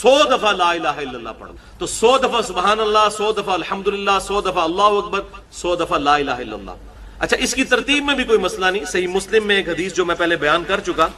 100 دفعہ لا الہ الا اللہ پڑھ لو تو 100 دفعہ سبحان اللہ، 100 دفعہ الحمدللہ، 100 دفعہ اللہ اکبر، 100 دفعہ لا الہ الا اللہ۔ اچھا، اس کی ترتیب میں بھی کوئی مسئلہ نہیں۔ صحیح مسلم میں ایک حدیث جو میں پہلے بیان کر چکا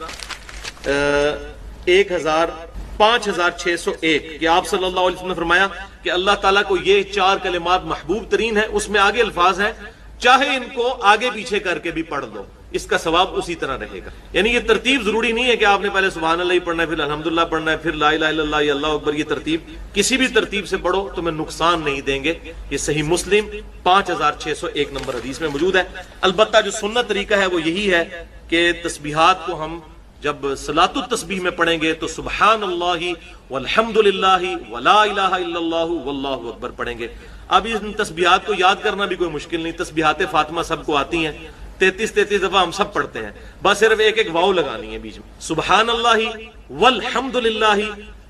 5601 کہ آپ صلی اللہ علیہ وسلم نے فرمایا کہ اللہ تعالیٰ کو یہ 4 کلمات محبوب ترین ہیں۔ اس میں آگے الفاظ ہیں چاہے ان کو آگے پیچھے کر کے بھی پڑھ لو، اس کا ثواب اسی طرح رہے گا۔ یعنی یہ ترتیب ضروری نہیں ہے کہ آپ نے پہلے سبحان اللہ ہی پڑھنا ہے، پھر الحمدللہ پڑھنا ہے، پھر لا الہ الا اللہ یا اللہ اکبر۔ یہ ترتیب کسی بھی ترتیب سے پڑھو تمہیں نقصان نہیں دیں گے۔ یہ صحیح مسلم 5601 نمبر حدیث میں موجود ہے۔ البتہ جو سنت طریقہ ہے وہ یہی ہے کہ تسبیحات کو ہم جب صلاۃ التسبیح میں پڑھیں گے تو سبحان اللہ والحمدللہ ولا الہ الا اللہ واللہ اکبر پڑھیں گے۔ اب ان تسبیحات کو یاد کرنا بھی کوئی مشکل نہیں، تسبیحات فاطمہ سب کو آتی ہیں، 33 دفعہ ہم سب پڑھتے ہیں، بس صرف ایک ایک واو لگانی ہے بیچ میں، سبحان اللہ والحمدللہ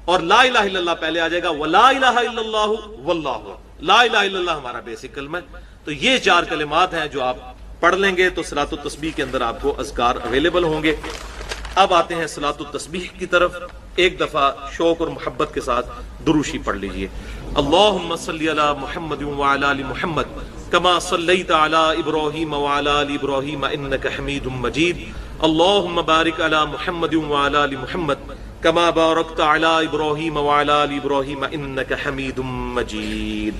اور لا الہ الا اللہ پہلے آ جائے گا، ولا الہ الا اللہ واللہ اکبر۔ لا الہ الا اللہ ہمارا بیسک کلمہ ہے۔ تو یہ 4 کلمات ہیں جو آپ پڑھ لیں گے تو صلاۃ التسبیح کے اندر آپ کو اذکار اویلیبل ہوں گے۔ اب آتے ہیں صلاۃ التسبیح کی طرف۔ ایک دفعہ شوق اور محبت کے ساتھ دروشی پڑھ لیجئے۔ اللہم صلی علی محمد وعلی آل محمد کما صلیت علی ابراہیم وعلی آل ابراہیم انک حمید مجید۔ اللہم بارک علی محمد وعلی آل محمد کما بارکت علی ابراہیم وعلی آل ابراہیم انک حمید مجید۔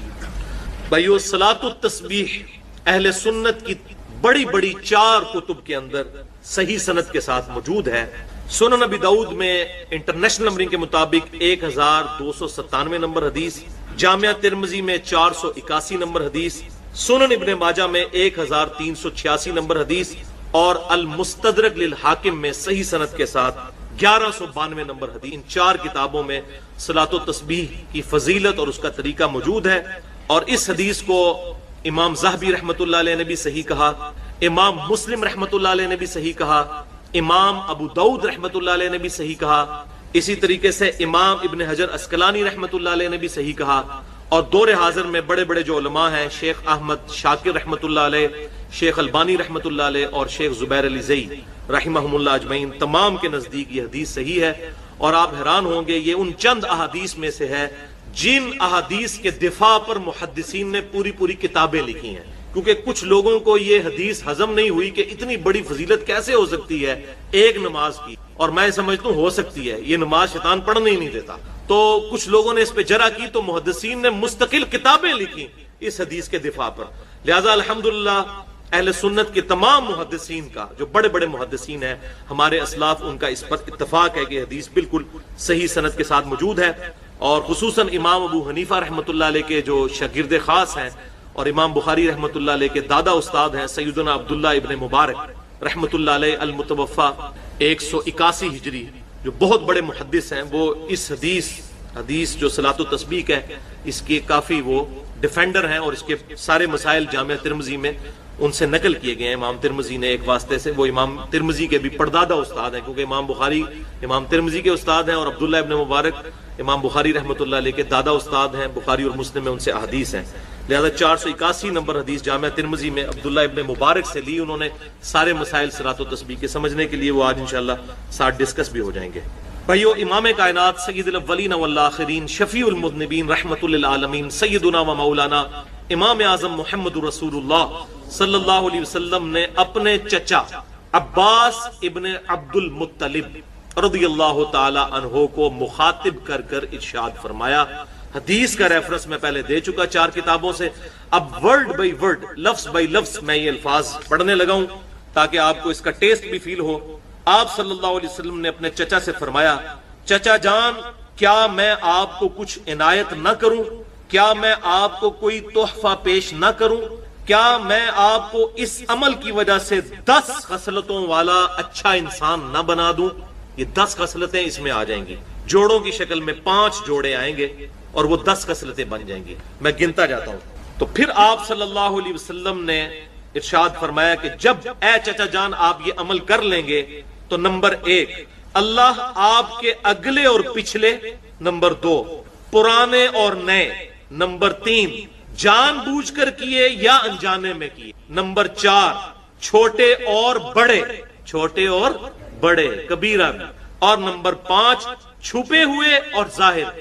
بھائیو، صلاۃ التسبیح اہل سنت کی بڑی بڑی 4 کتب کے اندر صحیح سند کے ساتھ موجود ہے۔ سنن ابی داؤد میں انٹرنیشنل نمبرنگ کے مطابق 1297 نمبر حدیث، جامعہ ترمذی میں 481 نمبر حدیث، سنن ابن ماجہ میں 1386 نمبر حدیث اور المستدرک للحاکم میں صحیح سند کے ساتھ 1192 نمبر حدیث۔ ان 4 کتابوں میں صلاۃ التسبیح کی فضیلت اور اس کا طریقہ موجود ہے، اور اس حدیث کو امام ذہبی رحمۃ اللہ علیہ نے بھی صحیح کہا، امام مسلم رحمۃ اللہ علیہ نے بھی صحیح کہا، امام ابو داؤد رحمۃ اللہ علیہ نے بھی صحیح کہا، اسی طریقے سے امام ابن حجر عسقلانی رحمۃ اللہ علیہ نے بھی صحیح کہا، اور دور حاضر میں بڑے بڑے جو علماء ہیں، شیخ احمد شاکر رحمۃ اللہ علیہ، شیخ البانی رحمۃ اللہ علیہ اور شیخ زبیر علی زئی رحمہم اللہ اجمعین، تمام کے نزدیک یہ حدیث صحیح ہے۔ اور آپ حیران ہوں گے، یہ ان چند احادیث میں سے ہے جن احادیث کے دفاع پر محدثین نے پوری کتابیں لکھی ہیں، کیونکہ کچھ لوگوں کو یہ حدیث ہضم نہیں ہوئی کہ اتنی بڑی فضیلت کیسے ہو سکتی ہے ایک نماز کی، اور میں سمجھتا ہوں ہو سکتی ہے، یہ نماز شیطان پڑھنے ہی نہیں دیتا۔ تو کچھ لوگوں نے اس پہ جرح کی تو محدثین نے مستقل کتابیں لکھی اس حدیث کے دفاع پر۔ لہذا الحمدللہ اہل سنت کے تمام محدثین کا، جو بڑے بڑے محدثین ہیں ہمارے اسلاف، ان کا اس پر اتفاق ہے کہ حدیث بالکل صحیح سند کے ساتھ موجود ہے، اور خصوصاً امام ابو حنیفہ رحمۃ اللہ علیہ کے جو شاگرد خاص ہیں، اور امام بخاری رحمۃ اللہ علیہ کے دادا استاد ہیں سیدنا عبداللہ ابن مبارک رحمۃ اللہ علیہ المتوفى 181 ہجری، جو بہت بڑے محدث ہیں، وہ اس حدیث جو صلاۃ التسبیح ہے اس کے کافی وہ ڈیفینڈر ہیں، اور اس کے سارے مسائل جامعہ ترمذی میں ان سے نقل کیے گئے ہیں۔ امام ترمذی نے ایک واسطے سے، وہ امام ترمذی کے بھی پردادا استاد ہیں، کیونکہ امام بخاری امام ترمذی کے استاد ہیں، اور عبداللہ ابن مبارک امام بخاری رحمۃ اللہ علیہ کے دادا استاد ہیں، بخاری اور مسلم میں ان سے احادیث ہیں۔ لہذا 481 نمبر حدیث جامعہ ترمذی میں عبداللہ ابن مبارک سے لی انہوں نے سارے مسائل صلاۃ التسبیح کے، سمجھنے کے لیے وہ آج انشاءاللہ ساتھ ڈسکس بھی ہو جائیں گے۔ بھائیو، امام کائنات سید الاولین والآخرین شفیع المذنبین رحمۃ للعالمین سیدنا و مولانا امام اعظم محمد رسول اللہ صلی اللہ علیہ وسلم نے اپنے چچا عباس ابن عبد المطلب رضی اللہ تعالی عنہ کو مخاطب کر کر ارشاد فرمایا۔ حدیث کا ریفرنس میں پہلے دے چکا 4 کتابوں سے، اب ورڈ بائی ورڈ، لفظ بائی لفظ میں یہ الفاظ پڑھنے لگا ہوں تاکہ آپ کو اس کا ٹیسٹ بھی فیل ہو۔ آپ صلی اللہ علیہ وسلم نے اپنے چچا سے فرمایا، چچا جان، کیا میں آپ کو کچھ عنایت نہ کروں؟ کیا میں آپ کو کوئی تحفہ پیش نہ کروں؟ کیا میں آپ کو اس عمل کی وجہ سے 10 خصلتوں والا اچھا انسان نہ بنا دوں؟ یہ 10 خصلتیں اس میں آ جائیں گی، جوڑوں کی شکل میں 5 جوڑے آئیں گے اور وہ 10 خصلتیں بن جائیں گی۔ میں گنتا جاتا ہوں۔ تو پھر آپ صلی اللہ علیہ وسلم نے ارشاد فرمایا کہ جب اے چچا جان آپ یہ عمل کر لیں گے تو نمبر 1 اللہ آپ کے اگلے اور پچھلے، نمبر 2 پرانے اور نئے، نمبر 3 جان بوجھ کر کیے یا انجانے میں کیے، نمبر 4 چھوٹے اور بڑے کبیرہ بھی، اور نمبر 5 چھپے ہوئے اور ظاہر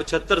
75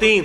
3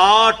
8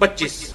25।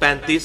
35।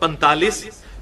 45।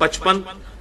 55।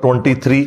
23,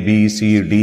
B C D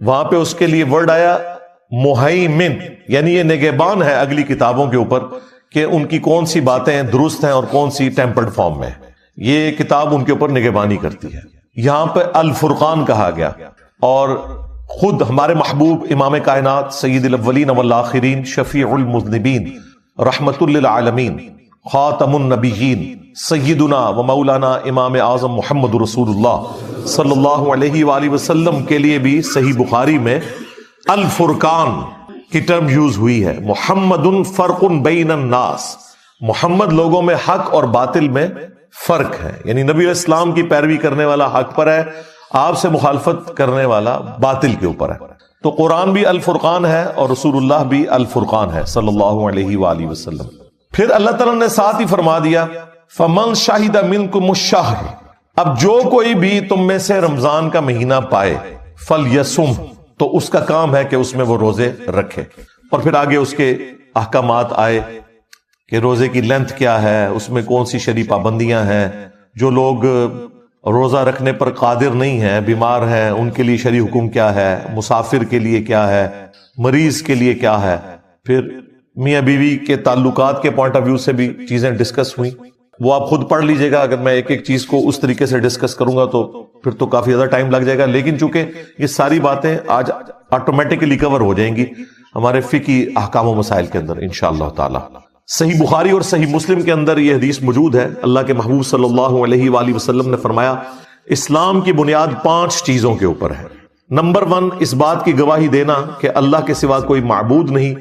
وہاں پہ اس کے لیے ورڈ آیا مہیمن، یعنی یہ نگہبان ہے اگلی کتابوں کے اوپر کہ ان کی کون سی باتیں درست ہیں اور کون سی ٹیمپرڈ فارم میں. یہ کتاب ان کے اوپر نگہبانی کرتی ہے. یہاں پہ الفرقان کہا گیا، اور خود ہمارے محبوب امام کائنات سید الاولین والآخرین شفیع المذنبین رحمت للعالمین خاتم النبیین سیدنا و مولانا امام اعظم محمد رسول اللہ صلی اللہ علیہ وآلہ وسلم کے لیے بھی صحیح بخاری میں الفرقان کی ٹرم یوز ہوئی ہے. محمد فرق بین الناس، محمد لوگوں میں حق اور باطل میں فرق ہے، یعنی نبی علیہ السلام کی پیروی کرنے والا حق پر ہے، آپ سے مخالفت کرنے والا باطل کے اوپر ہے. تو قرآن بھی الفرقان ہے اور رسول اللہ بھی الفرقان ہے صلی اللہ علیہ وآلہ وسلم. پھر اللہ تعالیٰ نے ساتھ ہی فرما دیا فَمَنْ شَهِدَ مِنْكُمُ الشَّهْرَ، اب جو کوئی بھی تم میں سے رمضان کا مہینہ پائے فَلْيَصُمْ، تو اس کا کام ہے کہ اس میں وہ روزے رکھے. اور پھر آگے اس کے احکامات آئے کہ روزے کی لینتھ کیا ہے، اس میں کون سی شرعی پابندیاں ہیں، جو لوگ روزہ رکھنے پر قادر نہیں ہیں، بیمار ہیں، ان کے لیے شرعی حکم کیا ہے، مسافر کے لیے کیا ہے، مریض کے لیے کیا ہے. پھر میاں بیوی کے تعلقات کے پوائنٹ آف ویو سے بھی چیزیں ڈسکس ہوئیں. وہ آپ خود پڑھ لیجئے گا، اگر میں ایک ایک چیز کو اس طریقے سے ڈسکس کروں گا تو پھر تو کافی زیادہ ٹائم لگ جائے گا. لیکن چونکہ یہ ساری باتیں آج آٹومیٹکلی کور ہو جائیں گی ہمارے فقہی احکام و مسائل کے اندر انشاءاللہ تعالی. صحیح بخاری اور صحیح مسلم کے اندر یہ حدیث موجود ہے. اللہ کے محبوب صلی اللہ علیہ وآلہ وسلم نے فرمایا اسلام کی بنیاد 5 چیزوں کے اوپر ہے. نمبر 1 اس بات کی گواہی دینا کہ اللہ کے سوا کوئی معبود نہیں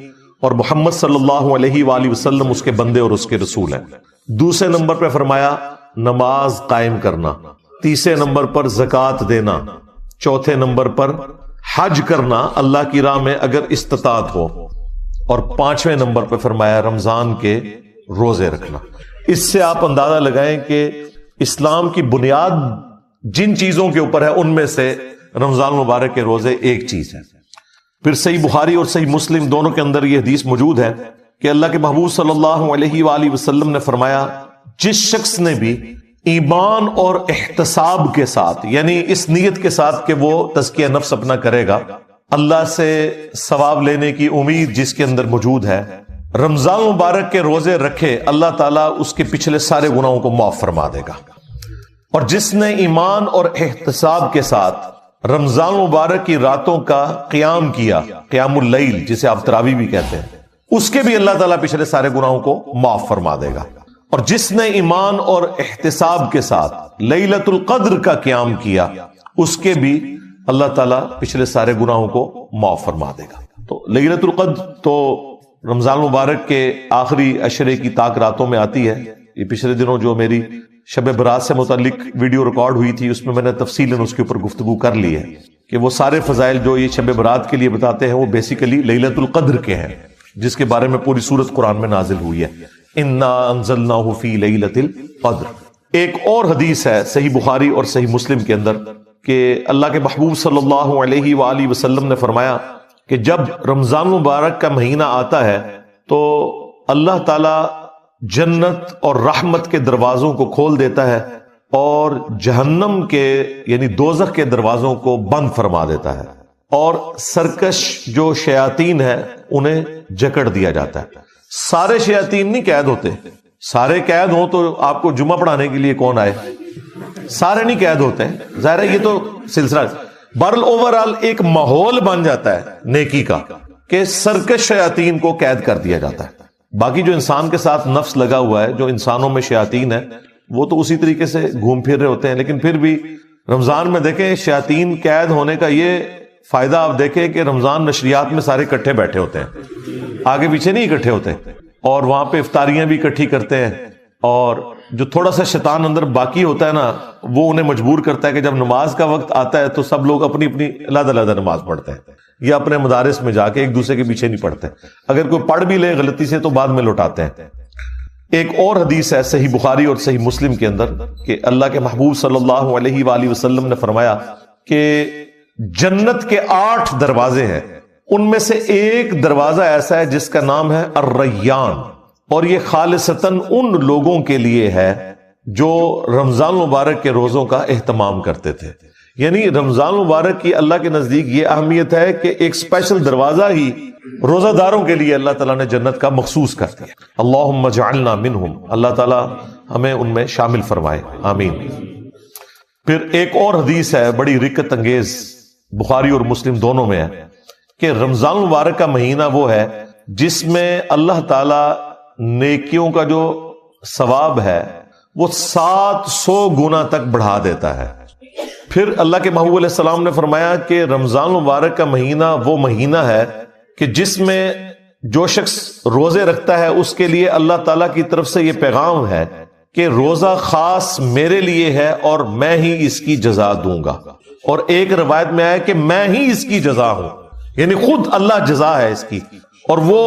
اور محمد صلی اللہ علیہ وآلہ وسلم اس کے بندے اور اس کے رسول ہیں. دوسرے نمبر پہ فرمایا نماز قائم کرنا. تیسرے نمبر پر زکوٰۃ دینا. چوتھے نمبر پر حج کرنا اللہ کی راہ میں اگر استطاعت ہو. اور 5ویں نمبر پہ فرمایا رمضان کے روزے رکھنا. اس سے آپ اندازہ لگائیں کہ اسلام کی بنیاد جن چیزوں کے اوپر ہے ان میں سے رمضان مبارک کے روزے ایک چیز ہے. پھر صحیح بخاری اور صحیح مسلم دونوں کے اندر یہ حدیث موجود ہے کہ اللہ کے محبوب صلی اللہ علیہ وآلہ وسلم نے فرمایا جس شخص نے بھی ایمان اور احتساب کے ساتھ، یعنی اس نیت کے ساتھ کہ وہ تزکیہ نفس اپنا کرے گا، اللہ سے ثواب لینے کی امید جس کے اندر موجود ہے، رمضان مبارک کے روزے رکھے، اللہ تعالیٰ اس کے پچھلے سارے گناہوں کو معاف فرما دے گا. اور جس نے ایمان اور احتساب کے ساتھ رمضان مبارک کی راتوں کا قیام کیا، قیام اللیل جسے آپ تراویح بھی کہتے ہیں، اس کے بھی اللہ تعالیٰ پچھلے سارے گناہوں کو معاف فرما دے گا. اور جس نے ایمان اور احتساب کے ساتھ لیلۃ القدر کا قیام کیا، اس کے بھی اللہ تعالیٰ پچھلے سارے گناہوں کو معاف فرما دے گا. تو لیلۃ القدر تو رمضان مبارک کے آخری عشرے کی طاق راتوں میں آتی ہے. یہ پچھلے دنوں جو میری شب برات سے متعلق ویڈیو ریکارڈ ہوئی تھی اس میں نے تفصیلاً اس کے اوپر گفتگو کر لی ہے کہ وہ سارے فضائل جو یہ شب برات کے لیے بتاتے ہیں وہ بیسیکلی لیلۃ القدر کے ہیں، جس کے بارے میں پوری سورت قرآن میں نازل ہوئی ہے انا انزلناہ فی لیلۃ القدر. ایک اور حدیث ہے صحیح بخاری اور صحیح مسلم کے اندر کہ اللہ کے محبوب صلی اللہ علیہ وآلہ وسلم نے فرمایا کہ جب رمضان مبارک کا مہینہ آتا ہے تو اللہ تعالی جنت اور رحمت کے دروازوں کو کھول دیتا ہے اور جہنم کے یعنی دوزخ کے دروازوں کو بند فرما دیتا ہے، اور سرکش جو شیاطین ہیں انہیں جکڑ دیا جاتا ہے. سارے شیاطین نہیں قید ہوتے، سارے قید ہوں تو آپ کو جمعہ پڑھانے کے لیے کون آئے؟ سارے نہیں قید ہوتے ہیں، ظاہر ہے یہ تو سلسلہ بہرحال اوورآل ایک ماحول بن جاتا ہے نیکی کا کہ سرکش شیاطین کو قید کر دیا جاتا ہے. باقی جو انسان کے ساتھ نفس لگا ہوا ہے، جو انسانوں میں شیاطین ہے، وہ تو اسی طریقے سے گھوم پھر رہے ہوتے ہیں. لیکن پھر بھی رمضان میں دیکھیں شیاطین قید ہونے کا یہ فائدہ آپ دیکھیں کہ رمضان نشریات میں سارے اکٹھے بیٹھے ہوتے ہیں، آگے پیچھے نہیں اکٹھے ہوتے، اور وہاں پہ افطاریاں بھی اکٹھی کرتے ہیں. اور جو تھوڑا سا شیطان اندر باقی ہوتا ہے نا، وہ انہیں مجبور کرتا ہے کہ جب نماز کا وقت آتا ہے تو سب لوگ اپنی اپنی علیحدہ علیحدہ نماز پڑھتے ہیں، یا اپنے مدارس میں جا کے ایک دوسرے کے پیچھے نہیں پڑھتے. اگر کوئی پڑھ بھی لے غلطی سے تو بعد میں لوٹاتے ہیں. ایک اور حدیث ہے صحیح بخاری اور صحیح مسلم کے اندر کہ اللہ کے محبوب صلی اللہ علیہ وآلہ وسلم نے فرمایا کہ جنت کے 8 دروازے ہیں، ان میں سے ایک دروازہ ایسا ہے جس کا نام ہے الریان، اور یہ خالصتاً ان لوگوں کے لیے ہے جو رمضان مبارک کے روزوں کا اہتمام کرتے تھے. یعنی رمضان مبارک کی اللہ کے نزدیک یہ اہمیت ہے کہ ایک اسپیشل دروازہ ہی روزہ داروں کے لیے اللہ تعالیٰ نے جنت کا مخصوص کر دیا. اللہم اجعلنا منہم، اللہ تعالیٰ ہمیں ان میں شامل فرمائے، آمین. پھر ایک اور حدیث ہے بڑی رکت انگیز، بخاری اور مسلم دونوں میں ہے، کہ رمضان مبارک کا مہینہ وہ ہے جس میں اللہ تعالیٰ نیکیوں کا جو ثواب ہے وہ 700 گنا تک بڑھا دیتا ہے. پھر اللہ کے محبوب علیہ السلام نے فرمایا کہ رمضان مبارک کا مہینہ وہ مہینہ ہے کہ جس میں جو شخص روزے رکھتا ہے اس کے لیے اللہ تعالیٰ کی طرف سے یہ پیغام ہے کہ روزہ خاص میرے لیے ہے اور میں ہی اس کی جزا دوں گا. اور ایک روایت میں آیا کہ میں ہی اس کی جزا ہوں، یعنی خود اللہ جزا ہے اس کی. اور وہ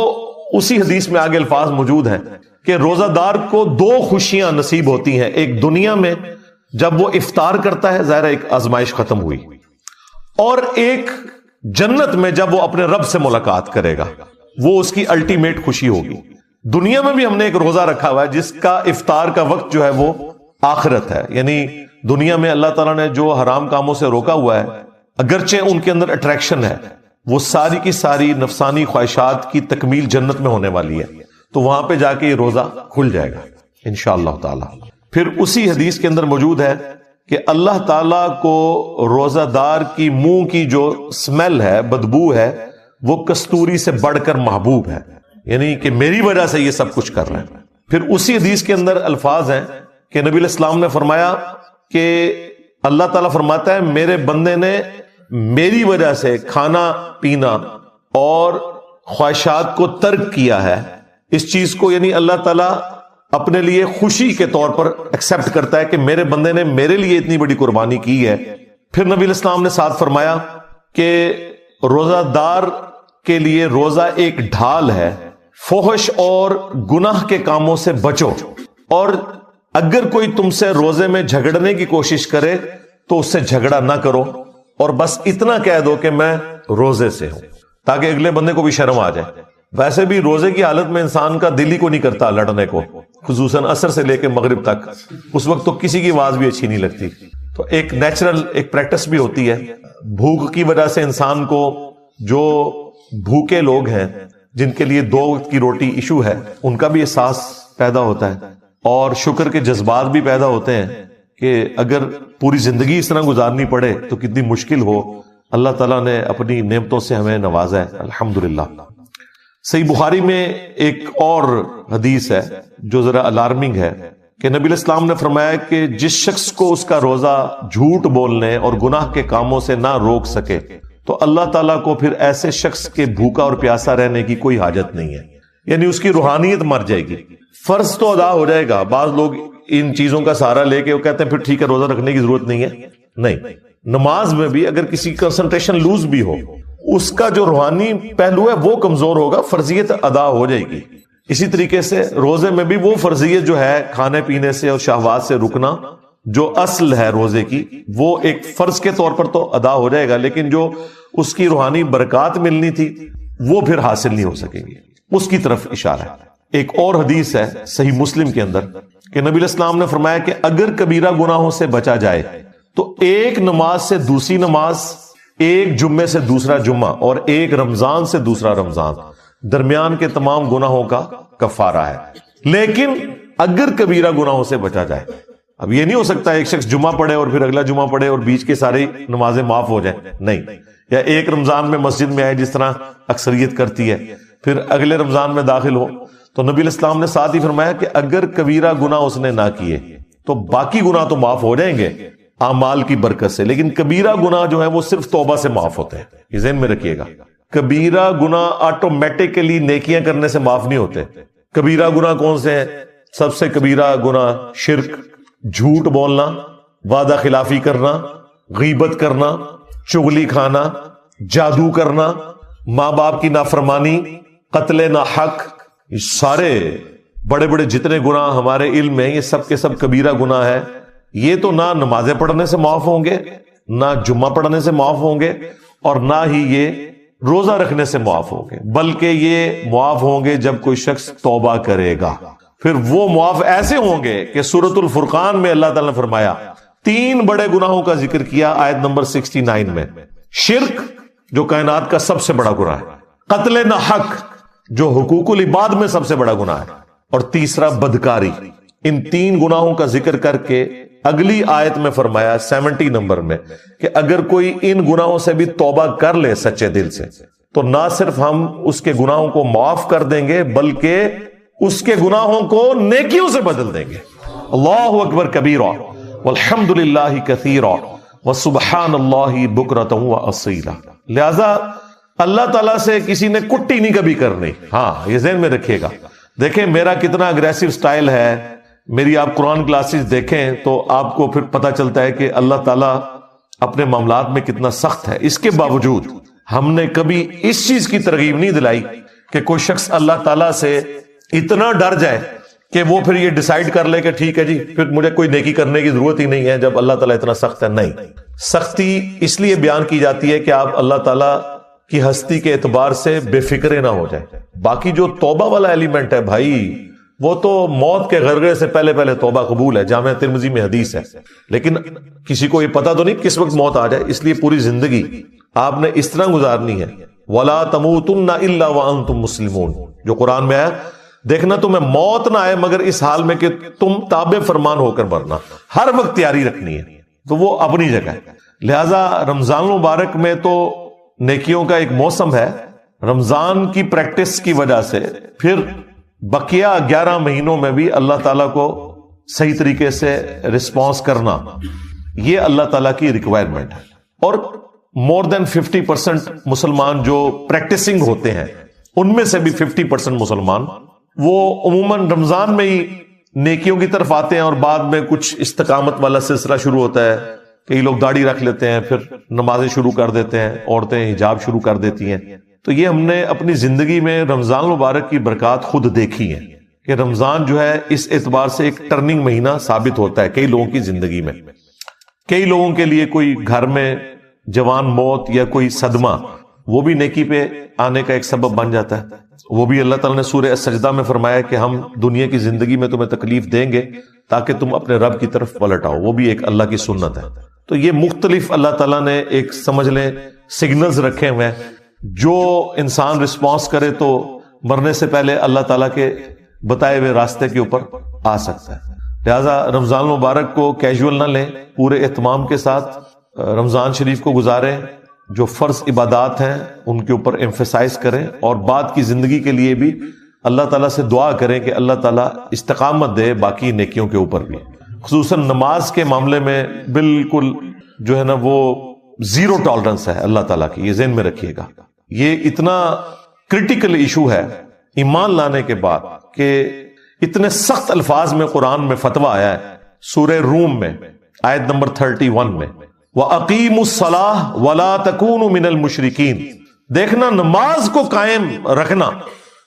اسی حدیث میں آگے الفاظ موجود ہیں کہ روزہ دار کو 2 خوشیاں نصیب ہوتی ہیں، ایک دنیا میں جب وہ افطار کرتا ہے، ظاہر ایک آزمائش ختم ہوئی، اور ایک جنت میں جب وہ اپنے رب سے ملاقات کرے گا، وہ اس کی الٹیمیٹ خوشی ہوگی. دنیا میں بھی ہم نے ایک روزہ رکھا ہوا ہے جس کا افطار کا وقت جو ہے وہ آخرت ہے. یعنی دنیا میں اللہ تعالیٰ نے جو حرام کاموں سے روکا ہوا ہے، اگرچہ ان کے اندر اٹریکشن ہے، وہ ساری کی ساری نفسانی خواہشات کی تکمیل جنت میں ہونے والی ہے، تو وہاں پہ جا کے یہ روزہ کھل جائے گا انشاءاللہ تعالی. پھر اسی حدیث کے اندر موجود ہے کہ اللہ تعالیٰ کو روزہ دار کی منہ کی جو سمیل ہے، بدبو ہے، وہ کستوری سے بڑھ کر محبوب ہے، یعنی کہ میری وجہ سے یہ سب کچھ کر رہے ہیں. پھر اسی حدیث کے اندر الفاظ ہیں کہ نبی علیہ السلام نے فرمایا کہ اللہ تعالیٰ فرماتا ہے میرے بندے نے میری وجہ سے کھانا پینا اور خواہشات کو ترک کیا ہے. اس چیز کو یعنی اللہ تعالیٰ اپنے لیے خوشی کے طور پر ایکسپٹ کرتا ہے کہ میرے بندے نے میرے لیے اتنی بڑی قربانی کی ہے. پھر نبی علیہ السلام نے ساتھ فرمایا کہ روزہ دار کے لیے روزہ ایک ڈھال ہے، فحش اور گناہ کے کاموں سے بچو، اور اگر کوئی تم سے روزے میں جھگڑنے کی کوشش کرے تو اس سے جھگڑا نہ کرو، اور بس اتنا کہہ دو کہ میں روزے سے ہوں، تاکہ اگلے بندے کو بھی شرم آ جائے. ویسے بھی روزے کی حالت میں انسان کا دل ہی کو نہیں کرتا لڑنے کو، خصوصاً عصر سے لے کے مغرب تک، اس وقت تو کسی کی آواز بھی اچھی نہیں لگتی. تو ایک نیچرل ایک پریکٹس بھی ہوتی ہے. بھوک کی وجہ سے انسان کو، جو بھوکے لوگ ہیں جن کے لیے 2 وقت کی روٹی ایشو ہے، ان کا بھی احساس پیدا ہوتا ہے، اور شکر کے جذبات بھی پیدا ہوتے ہیں کہ اگر پوری زندگی اس طرح گزارنی پڑے تو کتنی مشکل ہو. اللہ تعالیٰ نے اپنی نعمتوں سے ہمیں نوازا ہے، الحمدللہ. صحیح بخاری میں ایک اور حدیث ہے جو ذرا الارمنگ ہے کہ نبی علیہ السلام نے فرمایا کہ جس شخص کو اس کا روزہ جھوٹ بولنے اور گناہ کے کاموں سے نہ روک سکے تو اللہ تعالیٰ کو پھر ایسے شخص کے بھوکا اور پیاسا رہنے کی کوئی حاجت نہیں ہے، یعنی اس کی روحانیت مر جائے گی. فرض تو ادا ہو جائے گا. بعض لوگ ان چیزوں کا سہارا لے کے وہ کہتے ہیں پھر ٹھیک ہے روزہ رکھنے کی ضرورت نہیں ہے. نہیں، نماز میں بھی اگر کسی کنسنٹریشن لوز بھی ہو، اس کا جو روحانی پہلو ہے وہ کمزور ہوگا، فرضیت ادا ہو جائے گی. اسی طریقے سے روزے میں بھی وہ فرضیت جو ہے کھانے پینے سے اور شہوات سے رکنا، جو اصل ہے روزے کی، وہ ایک فرض کے طور پر تو ادا ہو جائے گا، لیکن جو اس کی روحانی برکات ملنی تھی وہ پھر حاصل نہیں ہو سکیں گی. اس کی طرف اشارہ ہے. ایک اور حدیث ہے صحیح مسلم کے اندر کہ نبی علیہ السلام نے فرمایا کہ اگر کبیرہ گناہوں سے بچا جائے تو ایک نماز سے دوسری نماز، ایک جمعے سے دوسرا جمعہ، اور ایک رمضان سے دوسرا رمضان، درمیان کے تمام گناہوں کا کفارہ ہے. لیکن اگر کبیرہ گناہوں سے بچا جائے، اب یہ نہیں ہو سکتا ایک شخص جمعہ پڑھے اور پھر اگلا جمعہ پڑھے اور بیچ کے ساری نمازیں معاف ہو جائیں، نہیں. یا ایک رمضان میں مسجد میں آئے جس طرح اکثریت کرتی ہے، پھر اگلے رمضان میں داخل ہو. تو نبی علیہ السلام نے ساتھ ہی فرمایا کہ اگر کبیرہ گناہ اس نے نہ کیے تو باقی گناہ تو معاف ہو جائیں گے اعمال کی برکت سے، لیکن کبیرہ گناہ جو ہے وہ صرف توبہ سے معاف ہوتے ہیں. یہ ذہن میں رکھیے گا، کبیرہ گناہ آٹومیٹکلی نیکیاں کرنے سے معاف نہیں ہوتے. کبیرہ گناہ کون سے ہیں؟ سب سے کبیرہ گناہ شرک، جھوٹ بولنا، وعدہ خلافی کرنا، غیبت کرنا، چغلی کھانا، جادو کرنا، ماں باپ کی نافرمانی، قتل ناحق. یہ سارے بڑے بڑے جتنے گناہ ہمارے علم میں یہ سب کے سب کبیرہ گناہ ہے. یہ تو نہ نمازیں پڑھنے سے معاف ہوں گے، نہ جمعہ پڑھنے سے معاف ہوں گے، اور نہ ہی یہ روزہ رکھنے سے معاف ہوں گے، بلکہ یہ معاف ہوں گے جب کوئی شخص توبہ کرے گا. پھر وہ معاف ایسے ہوں گے کہ سورۃ الفرقان میں اللہ تعالیٰ نے فرمایا 3 بڑے گناہوں کا ذکر کیا آیت نمبر 69 میں. شرک جو کائنات کا سب سے بڑا گناہ ہے، قتل نہ حق جو حقوق العباد میں سب سے بڑا گناہ ہے، اور تیسرا بدکاری. ان 3 گناہوں کا ذکر کر کے اگلی آیت میں فرمایا 70 نمبر میں کہ اگر کوئی ان گناہوں سے بھی توبہ کر لے سچے دل سے تو نہ صرف ہم اس کے گناہوں کو معاف کر دیں گے بلکہ اس کے گناہوں کو نیکیوں سے بدل دیں گے. اللہ اکبر کبیرا والحمد للہ کثیرا وسبحان اللہ بکرۃ واصیلا. لہذا اللہ تعالیٰ سے کسی نے کٹی نہیں کبھی کرنی. ہاں یہ ذہن میں رکھیے گا. دیکھیں میرا کتنا اگریسو سٹائل ہے، میری آپ قرآن کلاسز دیکھیں تو آپ کو پھر پتہ چلتا ہے کہ اللہ تعالیٰ اپنے معاملات میں کتنا سخت ہے. اس کے باوجود ہم نے کبھی اس چیز کی ترغیب نہیں دلائی کہ کوئی شخص اللہ تعالیٰ سے اتنا ڈر جائے کہ وہ پھر یہ ڈیسائیڈ کر لے کہ ٹھیک ہے جی پھر مجھے کوئی نیکی کرنے کی ضرورت ہی نہیں ہے جب اللہ تعالیٰ اتنا سخت ہے. نہیں، سختی اس لیے بیان کی جاتی ہے کہ آپ اللہ تعالیٰ کی ہستی کے اعتبار سے بے فکرے نہ ہو جائیں. باقی جو توبہ والا ایلیمنٹ ہے بھائی، وہ تو موت کے غرغرے سے پہلے پہلے توبہ قبول ہے. جامعہ ترمذی میں حدیث ہے. لیکن کسی کو یہ پتا تو نہیں کس وقت موت آ جائے، اس لیے پوری زندگی آپ نے اس طرح گزارنی ہے. وَلَا تَمُوتُنَّ إِلَّا وَأَنْتُمْ مُسْلِمُونَ جو قرآن میں آیا. دیکھنا تمہیں موت نہ آئے مگر اس حال میں کہ تم تابع فرمان ہو کر مرنا. ہر وقت تیاری رکھنی ہے، تو وہ اپنی جگہ ہے. لہذا رمضان المبارک میں تو نیکیوں کا ایک موسم ہے. رمضان کی پریکٹس کی وجہ سے پھر بقیہ 11 مہینوں میں بھی اللہ تعالیٰ کو صحیح طریقے سے رسپانس کرنا، یہ اللہ تعالیٰ کی ریکوائرمنٹ ہے. اور مور دین 50% مسلمان جو پریکٹسنگ ہوتے ہیں ان میں سے بھی 50% مسلمان وہ عموماً رمضان میں ہی نیکیوں کی طرف آتے ہیں، اور بعد میں کچھ استقامت والا سلسلہ شروع ہوتا ہے. کئی لوگ داڑھی رکھ لیتے ہیں، پھر نمازیں شروع کر دیتے ہیں، عورتیں حجاب شروع کر دیتی ہیں. تو یہ ہم نے اپنی زندگی میں رمضان مبارک کی برکات خود دیکھی ہیں کہ رمضان جو ہے اس اعتبار سے ایک ٹرننگ مہینہ ثابت ہوتا ہے کئی لوگوں کی زندگی میں. کئی لوگوں کے لیے کوئی گھر میں جوان موت یا کوئی صدمہ وہ بھی نیکی پہ آنے کا ایک سبب بن جاتا ہے. وہ بھی اللہ تعالیٰ نے سورہ السجدہ میں فرمایا کہ ہم دنیا کی زندگی میں تمہیں تکلیف دیں گے تاکہ تم اپنے رب کی طرف پلٹ آؤ. وہ بھی ایک اللہ کی سنت ہے. تو یہ مختلف اللہ تعالیٰ نے ایک سمجھ لیں سگنلز رکھے ہوئے ہیں. جو انسان رسپانس کرے تو مرنے سے پہلے اللہ تعالیٰ کے بتائے ہوئے راستے کے اوپر آ سکتا ہے. لہذا رمضان مبارک کو کیجول نہ لیں، پورے اہتمام کے ساتھ رمضان شریف کو گزاریں. جو فرض عبادات ہیں ان کے اوپر ایمفیسائز کریں، اور بعد کی زندگی کے لیے بھی اللہ تعالیٰ سے دعا کریں کہ اللہ تعالیٰ استقامت دے باقی نیکیوں کے اوپر بھی. خصوصاً نماز کے معاملے میں بالکل جو ہے نا وہ زیرو ٹالرنس ہے اللہ تعالیٰ کی. یہ ذہن میں رکھیے گا. یہ اتنا کرٹیکل ایشو ہے ایمان لانے کے بعد کہ اتنے سخت الفاظ میں قرآن میں فتویٰ آیا ہے. سورہ روم میں آیت نمبر 31 میں وَأَقِيمُوا الصَّلَاةَ وَلَا تَكُونُوا مِنَ الْمُشْرِكِينَ. دیکھنا نماز کو قائم رکھنا،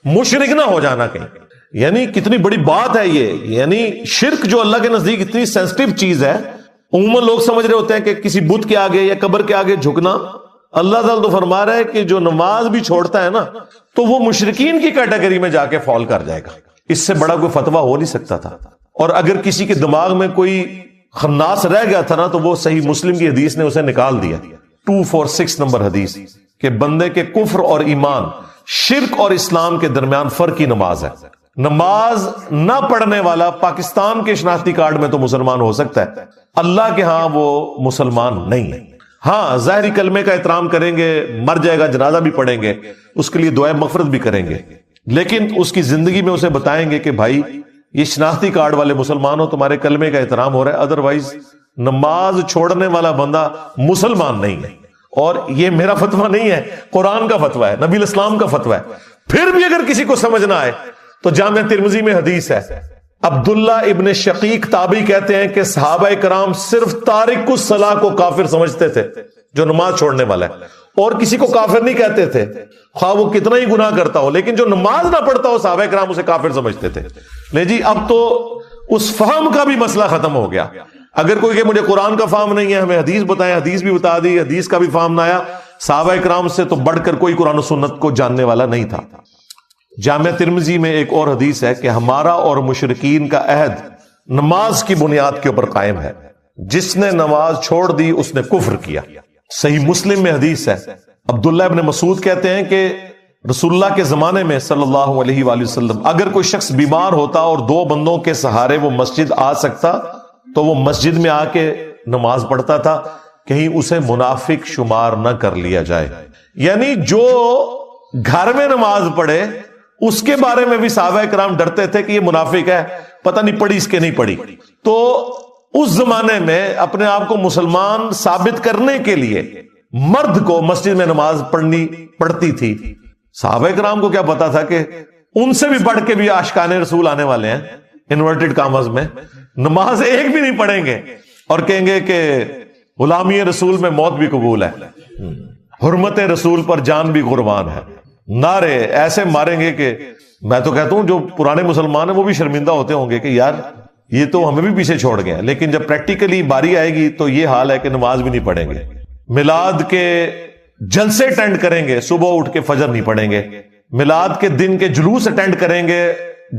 مشرک نہ ہو جانا کہیں. یعنی کتنی بڑی بات ہے یہ. یعنی شرک جو اللہ کے نزدیک اتنی سینسٹیو چیز ہے، عموماً لوگ سمجھ رہے ہوتے ہیں کہ کسی بت کے آگے یا قبر کے آگے جھکنا. اللہ تعالیٰ تو فرما رہا ہے کہ جو نماز بھی چھوڑتا ہے نا تو وہ مشرکین کی کیٹیگری میں جا کے فال کر جائے گا. اس سے بڑا کوئی فتویٰ ہو نہیں سکتا تھا. اور اگر کسی کے دماغ میں کوئی خناس رہ گیا تھا نا تو وہ صحیح مسلم کی حدیث نے اسے نکال دیا. 246 نمبر حدیث کہ بندے کے کفر اور ایمان، شرک اور اسلام کے درمیان فرق کی نماز ہے. نماز نہ پڑھنے والا پاکستان کے شناختی کارڈ میں تو مسلمان ہو سکتا ہے، اللہ کے ہاں وہ مسلمان نہیں ہے. ہاں ظاہری کلمے کا احترام کریں گے، مر جائے گا جنازہ بھی پڑھیں گے، اس کے لیے دعائے مغفرت بھی کریں گے، لیکن اس کی زندگی میں اسے بتائیں گے کہ بھائی یہ شناختی کارڈ والے مسلمانوں تمہارے کلمے کا احترام ہو رہا ہے، ادروائز نماز چھوڑنے والا بندہ مسلمان نہیں ہے. اور یہ میرا فتویٰ نہیں ہے، قرآن کا فتویٰ ہے، نبی الاسلام کا فتویٰ ہے. پھر بھی اگر کسی کو سمجھ نہ آئے تو جامعہ ترمذی میں حدیث ہے، عبداللہ ابن شقیق تابعی کہتے ہیں کہ صحابہ کرام صرف تارک الصلاۃ کو کافر سمجھتے تھے جو نماز چھوڑنے والا ہے، اور کسی کو کافر نہیں کہتے تھے خواہ وہ کتنا ہی گناہ کرتا ہو. لیکن جو نماز نہ پڑھتا ہو صحابہ کرام اسے کافر سمجھتے تھے. لے جی اب تو اس فہم کا بھی مسئلہ ختم ہو گیا. اگر کوئی کہ مجھے قرآن کا فہم نہیں ہے، ہمیں حدیث بتائیں، حدیث بھی بتا دی، حدیث کا بھی فہم نہ آیا. صحابہ کرام سے تو بڑھ کر کوئی قرآن و سنت کو جاننے والا نہیں تھا. جامعہ ترمذی میں ایک اور حدیث ہے کہ ہمارا اور مشرکین کا عہد نماز کی بنیاد کے اوپر قائم ہے. جس نے نماز چھوڑ دی اس نے کفر کیا. صحیح مسلم میں حدیث ہے, عبداللہ ابن مسعود کہتے ہیں کہ رسول اللہ کے زمانے میں صلی اللہ علیہ وآلہ وسلم اگر کوئی شخص بیمار ہوتا اور 2 بندوں کے سہارے وہ مسجد آ سکتا تو وہ مسجد میں آ کے نماز پڑھتا تھا, کہیں اسے منافق شمار نہ کر لیا جائے. یعنی جو گھر میں نماز پڑھے اس کے بارے میں بھی صحابہ کرام ڈرتے تھے کہ یہ منافق ہے, پتہ نہیں پڑھی اس کے نہیں پڑھی. تو اس زمانے میں اپنے آپ کو مسلمان ثابت کرنے کے لیے مرد کو مسجد میں نماز پڑھنی پڑتی تھی. صحابہ کرام کو کیا پتا تھا کہ ان سے بھی بڑھ کے بھی عاشقان رسول آنے والے ہیں انورٹڈ کامز میں, نماز ایک بھی نہیں پڑھیں گے اور کہیں گے کہ غلامی رسول میں موت بھی قبول ہے, حرمت رسول پر جان بھی قربان ہے. نعرے ایسے ماریں گے کہ میں تو کہتا ہوں جو پرانے مسلمان ہیں وہ بھی شرمندہ ہوتے ہوں گے کہ یار یہ تو ہمیں بھی پیچھے چھوڑ گئے. لیکن جب پریکٹیکلی باری آئے گی تو یہ حال ہے کہ نماز بھی نہیں پڑھیں گے. میلاد کے جلسے اٹینڈ کریں گے, صبح اٹھ کے فجر نہیں پڑھیں گے. میلاد کے دن کے جلوس اٹینڈ کریں گے,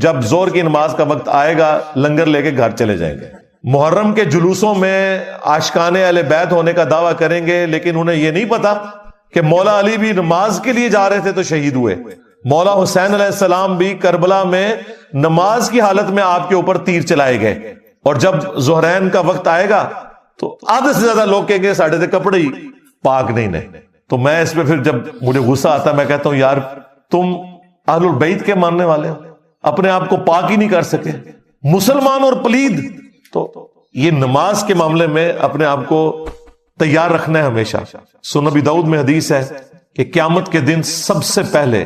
جب زور کی نماز کا وقت آئے گا لنگر لے کے گھر چلے جائیں گے. محرم کے جلوسوں میں عاشقان اہل بیت ہونے کا دعویٰ کریں گے, لیکن انہیں یہ نہیں پتا کہ مولا علی بھی نماز کے لیے جا رہے تھے تو شہید ہوئے. مولا حسین علیہ السلام بھی کربلا میں نماز کی حالت میں آپ کے اوپر تیر چلائے گئے, اور جب ظہرین کا وقت آئے گا تو آدھے سے زیادہ لوگ کہیں گے ساڑھے سے کپڑے ہی پاک نہیں. تو میں اس پہ پھر جب مجھے غصہ آتا میں کہتا ہوں یار تم اہل البیت کے ماننے والے ہو, اپنے آپ کو پاک ہی نہیں کر سکے, مسلمان اور پلید. تو یہ نماز کے معاملے میں اپنے آپ کو تیار رکھنا ہے ہمیشہ. سنن ابی داؤد میں حدیث ہے کہ قیامت کے دن سب سے پہلے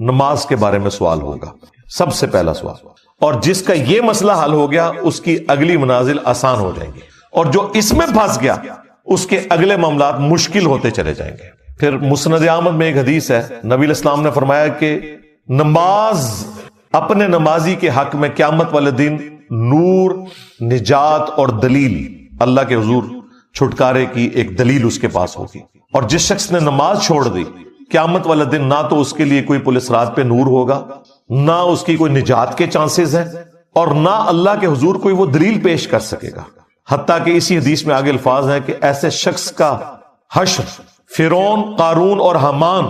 نماز کے بارے میں سوال ہوگا, سب سے پہلا سوال. اور جس کا یہ مسئلہ حل ہو گیا اس کی اگلی منازل آسان ہو جائیں گی, اور جو اس میں پھنس گیا اس کے اگلے معاملات مشکل ہوتے چلے جائیں گے. پھر مسند احمد میں ایک حدیث ہے, نبی علیہ السلام نے فرمایا کہ نماز اپنے نمازی کے حق میں قیامت والے دن نور, نجات اور دلیل, اللہ کے حضور چھٹکارے کی ایک دلیل اس کے پاس ہوگی. اور جس شخص نے نماز چھوڑ دی قیامت والے دن نہ تو اس کے لیے کوئی پولیس رات پہ نور ہوگا, نہ اس کی کوئی نجات کے چانسز ہیں, اور نہ اللہ کے حضور کوئی وہ دلیل پیش کر سکے گا. حتیٰ کہ اسی حدیث میں آگے الفاظ ہیں کہ ایسے شخص کا حشر فرعون, قارون اور حامان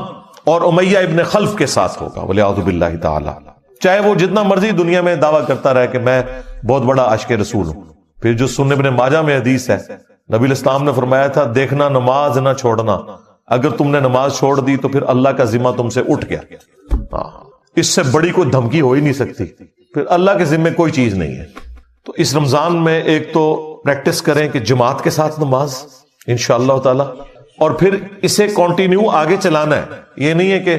اور امیہ ابن خلف کے ساتھ ہوگا, والعیاذ باللہ تعالی. چاہے وہ جتنا مرضی دنیا میں دعویٰ کرتا رہے کہ میں بہت بڑا عاشق رسول ہوں. پھر جو سنن ابن ماجہ میں حدیث ہے, نبی علیہ السلام نے فرمایا تھا دیکھنا نماز نہ چھوڑنا, اگر تم نے نماز چھوڑ دی تو پھر اللہ کا ذمہ تم سے اٹھ گیا. اس سے بڑی کوئی دھمکی ہو ہی نہیں سکتی, پھر اللہ کے ذمہ کوئی چیز نہیں ہے. تو اس رمضان میں ایک تو پریکٹس کریں کہ جماعت کے ساتھ نماز انشاءاللہ تعالی, اور پھر اسے کنٹینیو آگے چلانا ہے. یہ نہیں ہے کہ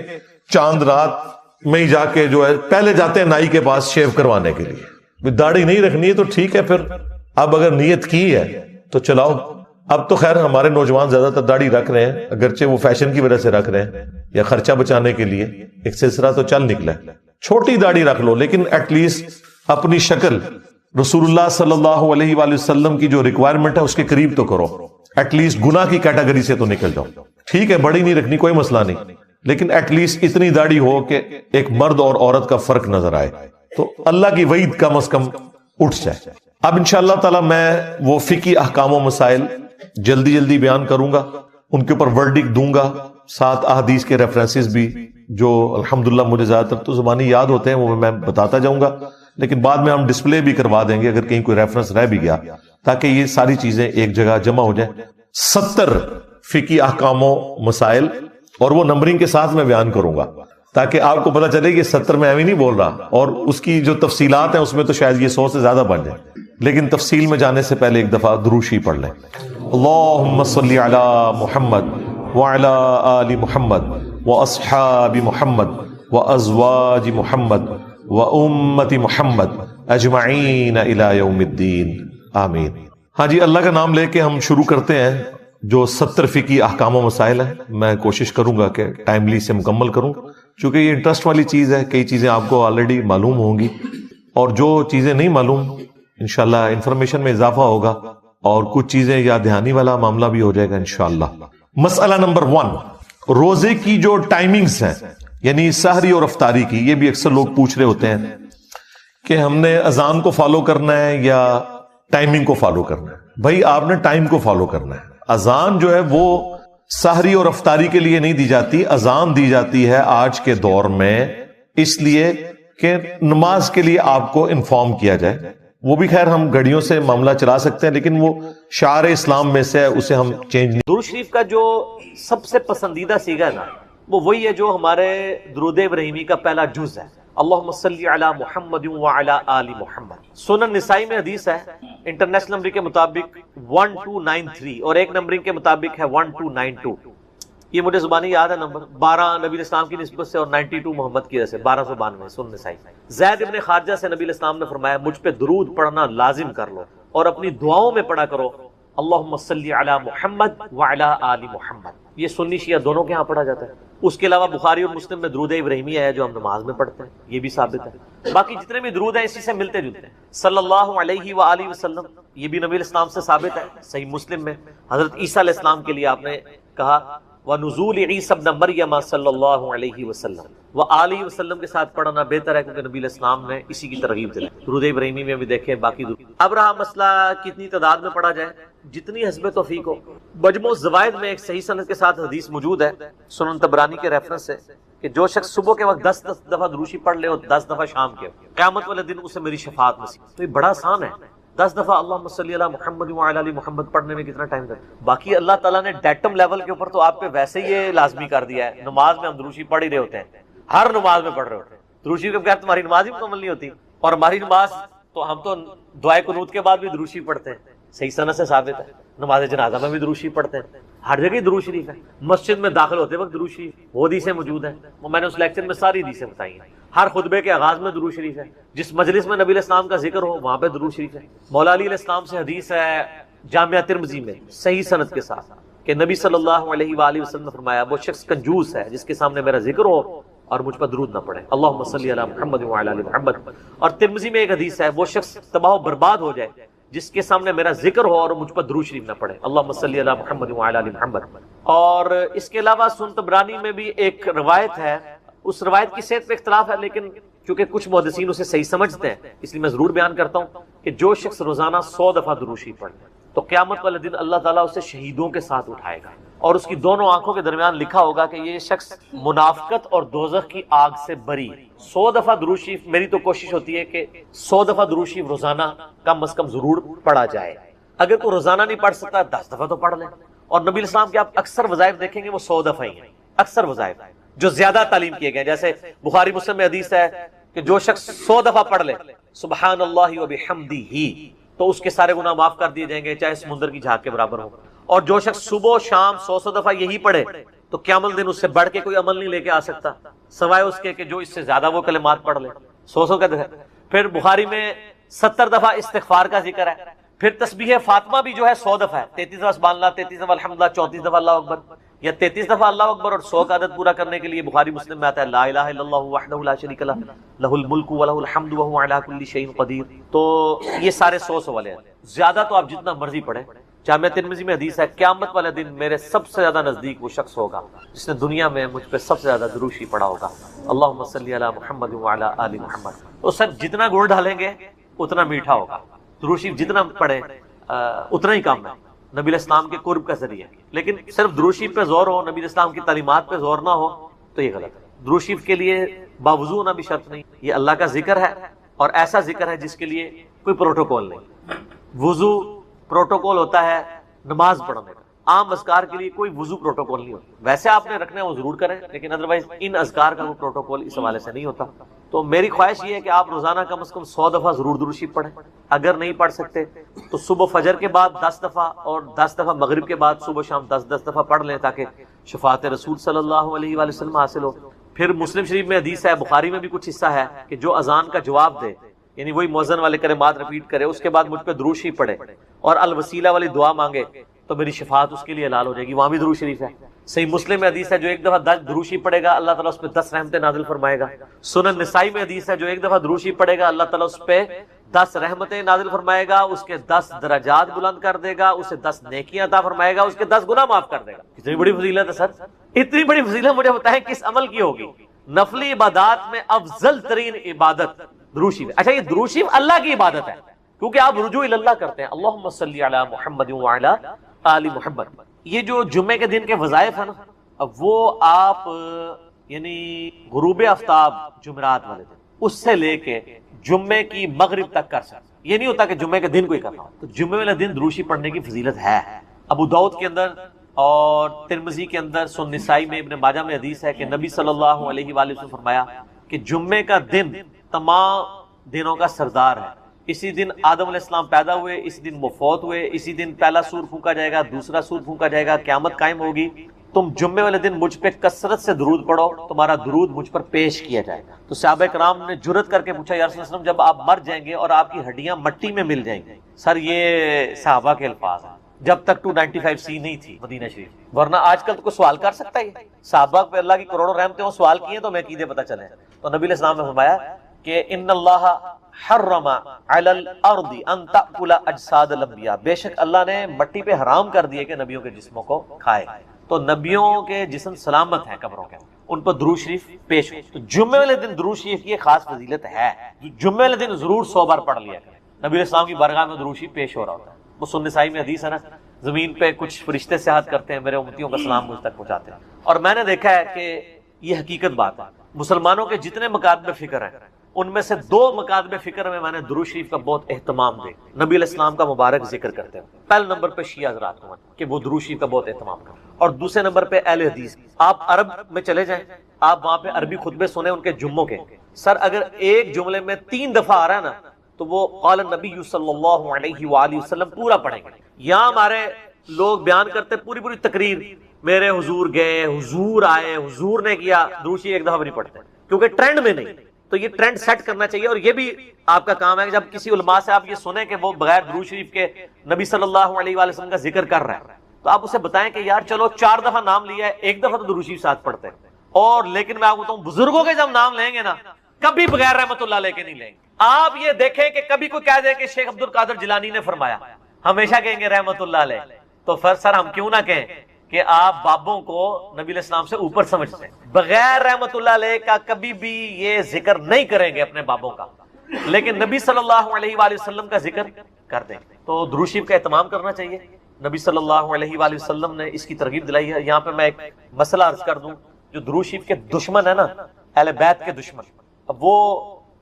چاند رات میں ہی جا کے جو ہے پہلے جاتے ہیں نائی کے پاس شیو کروانے کے لیے, داڑھی نہیں رکھنی ہے تو ٹھیک ہے, پھر اب اگر نیت کی ہے تو چلاؤ. اب تو خیر ہمارے نوجوان زیادہ تر داڑھی رکھ رہے ہیں, اگرچہ وہ فیشن کی وجہ سے رکھ رہے ہیں یا خرچہ بچانے کے لیے, ایک سلسلہ تو چل نکلا ہے. چھوٹی داڑھی رکھ لو, لیکن ایٹ لیسٹ اپنی شکل رسول اللہ صلی اللہ علیہ وآلہ وسلم کی جو ریکوائرمنٹ ہے اس کے قریب تو کرو. ایٹ لیسٹ گناہ کی کیٹیگری سے تو نکل جاؤ. ٹھیک ہے بڑی نہیں رکھنی کوئی مسئلہ نہیں, لیکن ایٹ لیسٹ اتنی داڑھی ہو کہ ایک مرد اور عورت کا فرق نظر آئے, تو اللہ کی وعید کم از کم اٹھ جائے. اب انشاءاللہ تعالی میں وہ فقہی احکام و مسائل جلدی بیان کروں گا, ان کے اوپر ورڈکٹ دوں گا, ساتھ احادیث کے ریفرنسز بھی جو الحمدللہ مجھے زیادہ تر تو زبانی یاد ہوتے ہیں وہ میں بتاتا جاؤں گا, لیکن بعد میں ہم ڈسپلے بھی کروا دیں گے اگر کہیں کوئی ریفرنس رہ بھی گیا, تاکہ یہ ساری چیزیں ایک جگہ جمع ہو جائیں. 70 فقہی احکام و مسائل, اور وہ نمبرنگ کے ساتھ میں بیان کروں گا تاکہ آپ کو پتہ چلے کہ 70 میں ایویں نہیں بول رہا, اور اس کی جو تفصیلات ہیں اس میں تو شاید یہ 100 سے زیادہ بن جائیں. لیکن تفصیل میں جانے سے پہلے ایک دفعہ درود شریف پڑھ لیں. اللہم صلی علی محمد وعلی آل محمد واصحاب محمد وازواج محمد وامت محمد اجمعین الی یوم الدین آمین. ہاں جی, اللہ کا نام لے کے ہم شروع کرتے ہیں جو 70 فقہی احکام و مسائل ہیں. میں کوشش کروں گا کہ ٹائملی سے مکمل کروں, چونکہ یہ انٹرسٹ والی چیز ہے. کئی چیزیں آپ کو آلریڈی معلوم ہوں گی, اور جو چیزیں نہیں معلوم انشاءاللہ انفارمیشن میں اضافہ ہوگا, اور کچھ چیزیں یا دھیانی والا معاملہ بھی ہو جائے گا انشاءاللہ. مسئلہ نمبر 1, روزے کی جو ٹائمنگز ہیں یعنی سحری اور افطاری کی. یہ بھی اکثر لوگ پوچھ رہے ہوتے ہیں کہ ہم نے اذان کو فالو کرنا ہے یا ٹائمنگ کو فالو کرنا ہے. بھائی آپ نے ٹائم کو فالو کرنا ہے. اذان جو ہے وہ سحری اور افطاری کے لیے نہیں دی جاتی. اذان دی جاتی ہے آج کے دور میں اس لیے کہ نماز کے لیے آپ کو انفارم کیا جائے. وہ بھی خیر ہم گھڑیوں سے معاملہ چلا سکتے ہیں لیکن وہ شعار اسلام میں سے ہے, اسے ہم چینج نہیں. درود شریف کا جو سب سے پسندیدہ سیگا ہے نا وہ وہی ہے جو ہمارے درود ابراہیمی کا پہلا جز ہے. اللہم صلی علی محمد وعلی آل محمد. سنن نسائی میں حدیث ہے, انٹرنیشنل نمبر کے مطابق 1293 اور ایک نمبرنگ کے مطابق ہے 1292. یہ مجھے زبانی یاد ہے نمبر 12 نبی اسلام کی نسبت سے اور 92 محمد کی وجہ سے 1292 سنن نسائی. زید ابن خارجہ سے نبی اسلام نے فرمایا مجھ پہ درود پڑھنا لازم کر لو اور اپنی دعاؤں میں پڑھا کرو اللہم صلی علی محمد وعلی آل محمد. یہ سنی شیعہ دونوں کے ہاں پڑھا جاتا ہے. اس کے علاوہ بخاری اور مسلم میں درود ابراہیمی ہے جو ہم نماز میں پڑھتے ہیں, یہ بھی ثابت ہے. باقی جتنے بھی درود ہیں اسی سے ملتے جلتے ہیں. صلی اللہ علیہ وآلہ وسلم, یہ بھی نبی اسلام سے ثابت ہے. صحیح مسلم میں حضرت عیسیٰ علیہ السلام کے لیے آپ نے کہا وَنُزُولِ عِیسَى ابْنَ مَرْيَمَ صلی اللہ علیہ وسلم وآلہ وسلم کے ساتھ پڑھنا بہتر ہے کیونکہ نبی اسلام نے اسی کی ترغیب دلائی. درود ابراہیمی میں بھی دیکھیں باقی درود. اب رہا مسئلہ کتنی تعداد میں پڑھا جائے, جتنی حسب توفیق ہو. مجموع الزوائد میں ایک صحیح سند کے ساتھ حدیث موجود ہے سنن طبرانی کے ریفرنس سے کہ جو شخص صبح کے وقت 10 دفعہ دروشی پڑھ لے اور 10 دفعہ شام کے, قیامت والے دن اسے میری شفاعت نصیب. تو یہ بڑا آسان ہے. 10 دفعہ اللہم صلی علی محمد وعلی آل محمد پڑھنے میں کتنا ٹائم لگتا ہے. باقی اللہ تعالیٰ نے ڈیٹم لیول کے اوپر تو آپ پہ ویسے ہی یہ لازمی کر دیا ہے. نماز میں ہم دروشی پڑھ ہی رہے ہوتے ہیں, ہر نماز میں پڑھ رہے ہوتے ہیں. دروشی کے بغیر تمہاری نماز ہی مکمل نہیں ہوتی. اور ہماری نماز تو ہم تو دعائے قنوت کے بعد بھی دروشی پڑھتے ہیں, صحیح سند سے ثابت ہے. نماز جنازہ میں بھی درود شریف پڑھتے ہیں, ہر جگہ درود شریف ہے. مسجد میں داخل ہوتے وقت درود شریف, وہ حدیثیں موجود ہیں, وہ میں نے اس لیکچر میں ساری حدیثیں بتائی ہیں. ہر خطبے کے آغاز میں درود شریف ہے. جس مجلس میں نبی علیہ السلام کا ذکر ہو وہاں پہ درود شریف ہے. مولا علی علیہ السلام سے حدیث ہے جامعہ ترمذی میں صحیح سند کے ساتھ کہ نبی صلی اللہ علیہ وآلہ وسلم نے فرمایا وہ شخص کنجوس ہے جس کے سامنے میرا ذکر ہو اور مجھ پر درود نہ پڑھے. اللہم صلی علی محمد وعلی آل محمد. اور ترمذی میں ایک حدیث ہے وہ شخص تباہ و برباد ہو جائے جس کے سامنے میرا ذکر ہو اور مجھ پر درود شریف نہ پڑھے. اللہم صلی علی محمد وعلی آل محمد. اور اس کے علاوہ سنن طبرانی میں بھی ایک روایت ہے, اس روایت کی صحت پہ اختلاف ہے لیکن چونکہ کچھ محدثین اسے صحیح سمجھتے ہیں اس لیے میں ضرور بیان کرتا ہوں کہ جو شخص روزانہ 100 دفعہ درود شریف پڑھے تو قیامت والے دن اللہ تعالیٰ اسے شہیدوں کے ساتھ اٹھائے گا اور اس کی دونوں آنکھوں کے درمیان لکھا ہوگا کہ یہ شخص منافقت اور دوزخ کی آگ سے بری. 100 دفعہ درود شریف, میری تو کوشش ہوتی ہے کہ 100 دفعہ درود شریف روزانہ کم از کم ضرور پڑھا جائے. اگر کوئی روزانہ نہیں پڑھ سکتا 10 دفعہ تو پڑھ لیں. اور نبی اسلام کے آپ اکثر وظائف دیکھیں گے وہ 100 دفعہ ہی ہیں, اکثر وظائف جو زیادہ تعلیم کیے گئے. جیسے بخاری مسلم میں حدیث ہے کہ جو شخص 100 دفعہ پڑھ لے سبحان اللہ وبحمدہ تو اس کے سارے گناہ معاف کر دیے جائیں گے چاہے سمندر کی جھاگ کے برابر ہو. اور جو شخص صبح و شام 100 دفعہ یہی پڑھے تو قیامت دن اس سے بڑھ کے کوئی عمل نہیں لے کے آ سکتا سوائے اس کے کہ جو اس سے زیادہ وہ کلمات پڑھ لے 100 کا. پھر بخاری میں 70 دفعہ استغفار کا ذکر ہے. پھر تسبیح فاطمہ بھی جو ہے 100 دفعہ ہے, 33 دفعہ سبحان اللہ, 33 دفعہ الحمدللہ, 34 دفعہ اللہ اکبر یا 33 دفعہ اللہ اکبر. اور 100 کا عدد پورا کرنے کے لیے بخاری مسلم میں آتا ہے لا الہ الا اللہ وحدہ لا شریک لہ لہ الملک ولہ الحمد وہو علی کل شیء قدیر. تو یہ سارے 100 والے ہیں. زیادہ تو آپ جتنا مرضی پڑھیں. جامعہ ترمذی میں حدیث ہے قیامت والے دن میرے سب سے زیادہ نزدیک وہ شخص ہوگا جس نے دنیا میں مجھ پہ سب سے زیادہ درود شریف پڑھا ہوگا. اللہم صلی علی محمد وعلی آل محمد. تو سر جتنا گڑ ڈالیں گے اتنا میٹھا ہوگا. درود شریف جتنا پڑھیں اتنا ہی کام ہے نبی الاسلام کے قرب کا ذریعہ. لیکن صرف درود شریف پہ زور ہو, نبی الاسلام کی تعلیمات پہ زور نہ ہو تو یہ غلط ہے. درود شریف کے لیے باوضو ہونا بھی شرط نہیں. یہ اللہ کا ذکر ہے اور ایسا ذکر ہے جس کے لیے کوئی پروٹوکول نہیں. وضو پروٹوکول ہوتا ہے نماز پڑھنے کا, عام اذکار کے لیے کوئی وضو پروٹوکول نہیں ہوتا. ویسے آپ نے رکھنا ہے وہ ضرور کریں لیکن ادروائز ان اذکار کا وہ پروٹوکول اس حوالے سے نہیں ہوتا. تو میری خواہش یہ ہے کہ آپ روزانہ کم از کم 100 دفعہ ضرور درود شریف پڑھیں. اگر نہیں پڑھ سکتے تو صبح فجر کے بعد 10 دفعہ اور 10 دفعہ مغرب کے بعد صبح شام 10 دفعہ پڑھ لیں تاکہ شفاعت رسول صلی اللہ علیہ وآلہ وسلم حاصل ہو. پھر مسلم شریف میں حدیث ہے, بخاری میں بھی کچھ حصہ ہے کہ جو اذان کا جواب دے یعنی وہی مؤذن والے کلمات ریپیٹ کرے اس کے بعد مجھ پہ درود شریف پڑھے اور الوسیلہ والی دعا مانگے تو میری شفاعت اس کے لیے حلال ہو جائے گی. وہاں بھی درود شریف ہے. صحیح مسلم میں حدیث ہے جو ایک دفعہ 10 درود شریف پڑھے گا اللہ تعالیٰ اس پہ 10 رحمتیں نازل فرمائے گا. سنن نسائی میں حدیث ہے جو ایک دفعہ درود شریف پڑھے گا اللہ تعالیٰ اس پہ 10 رحمتیں نازل فرمائے گا, اس کے 10 درجات بلند کر دے گا, اسے 10 نیکیاں عطا فرمائے گا, اس کے 10 گناہ معاف کر دے گا. کتنی بڑی فضیلت ہے سر, اتنی بڑی فضیلت مجھے بتائیں کس عمل کی ہوگی. نفلی عبادات میں افضل ترین عبادت درود شریف. اچھا یہ درود شریف اللہ کی عبادت ہے کیونکہ آپ رجوع اللہ کرتے ہیں، اللہم صلی علی محمد وعلی آل محمد۔ یہ جو جمعے کے دن کے وظائف ہیں نا، اب وہ آپ یعنی غروب آفتاب جمعرات والے دن اس سے لے کے جمعے کی مغرب تک کر سکتے۔ یہ نہیں ہوتا کہ جمعے کے دن کوئی کرنا ہو، تو جمعے والے دن دروشی پڑھنے کی فضیلت ہے۔ ابو داؤد کے اندر اور ترمذی کے اندر، سنن نسائی میں، ابن ماجہ میں حدیث ہے کہ نبی صلی اللہ علیہ وآلہ وسلم فرمایا کہ جمعے کا دن تمام دنوں کا سردار ہے۔ اسی دن آدم علیہ السلام پیدا ہوئے، اسی دن وہ فوت ہوئے، اسی دن پہلا سور پھونکا جائے گا، دوسرا سور پھونکا جائے گا، قیامت قائم ہوگی۔ تم جمعے والے دن مجھ پہ کثرت سے درود پڑھو، تمہارا درود مجھ پر پیش کیا جائے گا۔ تو صحابہ کرام نے جرت کر کے پوچھا، یا رسول اللہ صلی اللہ علیہ وسلم جب آپ مر جائیں گے اور آپ کی ہڈیاں مٹی میں مل جائیں گی؟ سر یہ صحابہ کے الفاظ ہیں، جب تک 295C نہیں تھی مدینہ شریف، ورنہ آج کل تو کوئی سوال کر سکتا ہے؟ صحابہ پہ اللہ کی کروڑوں رحمتیں ہوں، سوال کیے تو میں عقیدے پتہ چلے۔ تو نبی علیہ السلام نے فرمایا کہ ان اللہ حرم علی الارض ان تأکل اجساد الانبیاء، بے شک اللہ نے مٹی پہ حرام کر دیے کہ نبیوں کے جسموں کو کھائے۔ تو نبیوں کے جسم سلامت ہیں قبروں کے، ان پر درود شریف پیش ہو۔ تو جمعے والے دن درود شریف کی خاص فضیلت ہے، جمعے والے دن ضرور 100 بار پڑھ لیا کریں۔ نبی علیہ السلام کی بارگاہ میں درود شریف پیش ہو رہا ہوتا ہے۔ وہ سنن نسائی میں حدیث ہے نا، زمین پہ کچھ فرشتے سیاحت کرتے ہیں، میرے امتیوں کا سلام مجھ تک پہنچاتے ہیں۔ اور میں نے دیکھا ہے کہ یہ حقیقت بات ہے، مسلمانوں کے جتنے مکاتب فکر ہیں ان میں سے 2 مکاتب فکر میں نے درود شریف کا بہت اہتمام دیکھا۔ نبی علیہ السلام کا مبارک ذکر کرتے ہیں، پہلے نمبر پہ شیعہ حضرات کو کہ وہ درود شریف کا بہت اہتمام کرتے ہیں، اور دوسرے نمبر پہ اہل حدیث۔ آپ عرب میں چلے جائیں، آپ وہاں پہ عربی خطبے سنیں ان کے جمعوں کے، سر اگر ایک جملے میں 3 دفعہ آ رہا ہے نا تو وہ قال النبی صلی اللہ علیہ وآلہ وسلم پورا پڑھیں گے۔ یہاں ہمارے لوگ بیان کرتے پوری تقریر، میرے حضور گئے، حضور آئے، حضور نے کیا، درود شریف ایک دفعہ بھی نہیں پڑھتے کیونکہ ٹرینڈ میں نہیں۔ تو یہ ٹرینڈ سیٹ کرنا چاہیے، اور یہ بھی آپ کا کام ہے کہ جب کسی علماء سے آپ یہ سنیں کہ وہ بغیر درود شریف کے نبی صلی اللہ علیہ وآلہ وسلم کا ذکر کر رہا ہے، تو آپ اسے بتائیں کہ یار چلو 4 دفعہ نام لیا ہے، 1 دفعہ تو درود شریف ساتھ پڑھتے ہیں۔ اور لیکن میں آپ کو بتاؤں، بزرگوں کے جب نام لیں گے نا، کبھی بغیر رحمت اللہ لے کے نہیں لیں گے۔ آپ یہ دیکھیں کہ کبھی کوئی کہہ دے کہ شیخ عبد القادر جیلانی نے فرمایا، ہمیشہ کہیں گے رحمت اللہ علیہ۔ تو پھر سر ہم کیوں نہ کہیں کہ آپ بابوں کو نبی علیہ السلام سے اوپر سمجھتے ہیں، بغیر رحمت اللہ علیہ کا کبھی بھی یہ ذکر نہیں کریں گے اپنے بابوں کا، لیکن نبی صلی اللہ علیہ وآلہ وسلم کا ذکر کر دیں۔ تو درود شریف کا اہتمام کرنا چاہیے، نبی صلی اللہ علیہ وآلہ وسلم نے اس کی ترغیب دلائی ہے۔ یہاں پہ میں ایک مسئلہ عرض کر دوں، جو درود شریف کے دشمن ہے نا، اہل بیت کے دشمن، اب وہ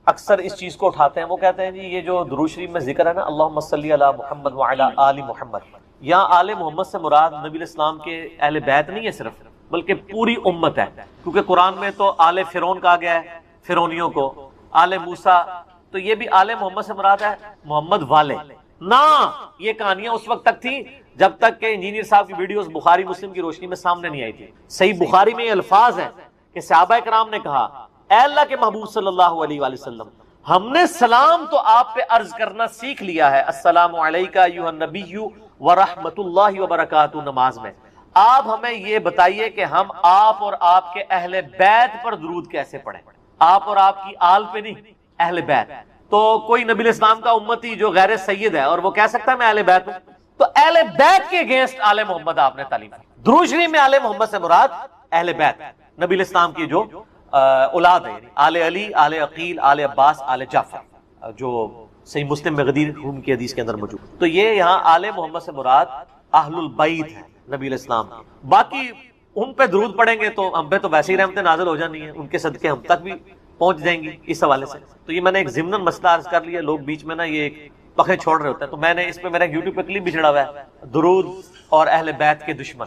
اکثر اس چیز کو اٹھاتے ہیں، وہ کہتے ہیں جی یہ جو درود شریف میں ذکر ہے نا، اللہم صلی علی محمد وعلی آل محمد، یہاں آل محمد سے مراد نبی علیہ السلام کے اہل بیت نہیں ہے صرف، بلکہ پوری امت ہے، کیونکہ قرآن میں تو آل فرعون کہا گیا ہے، فرعونیوں کو، آل موسیٰ، تو یہ بھی آل محمد سے مراد ہے محمد والے نا۔ یہ کہانیاں اس وقت تک تھی جب تک کہ انجینئر صاحب کی ویڈیوز بخاری مسلم کی روشنی میں سامنے نہیں آئی تھی۔ صحیح بخاری میں یہ الفاظ ہیں کہ صحابہ کرام نے کہا، اے اللہ کے محبوب صلی اللہ علیہ وآلہ وسلم، ہم نے سلام تو آپ پہ عرض کرنا سیکھ لیا ہے، السلام علیکہ ایھا النبی ورحمۃ اللہ وبرکاتہ، نماز میں آپ ہمیں یہ بتائیے کہ ہم آپ اور آپ کے اہل بیت پر درود کیسے پڑھیں، آپ اور آپ کی آل پہ نہیں، اہل بیت۔ تو کوئی نبی علیہ السلام کا امتی جو غیر سید ہے اور وہ کہہ سکتا ہے میں اہل بیت ہوں، تو اہل بیت کے اگینسٹ آل محمد آپ نے تعلیم دی۔ درود شریف میں آل محمد سے مراد اہل بیت، نبی علیہ السلام کی جو اولاد ہے، یعنی آل علی، آل عقیل، آل عباس، آل جعفر، جو صحیح مسلم میں غدیر خون کی حدیث کے اندر موجود۔ تو یہ یہاں آل محمد سے مراد اہل البیت ہے نبی علیہ السلام۔ باقی ان پہ درود پڑھیں گے تو ہم پہ تو ویسے ہی رحمتیں نازل ہو جانی ہیں، ان کے صدقے ہم تک بھی پہنچ جائیں گی اس حوالے سے۔ تو یہ میں نے ایک ضمناً مسئلہ عرض کر لیا، لوگ بیچ میں نا یہ پخے چھوڑ رہے ہوتے ہیں، تو میں نے اس پہ میرا یوٹیوب پہ کلپ بھی چڑھا ہوا ہے، درود اور اہل بیت کے دشمن،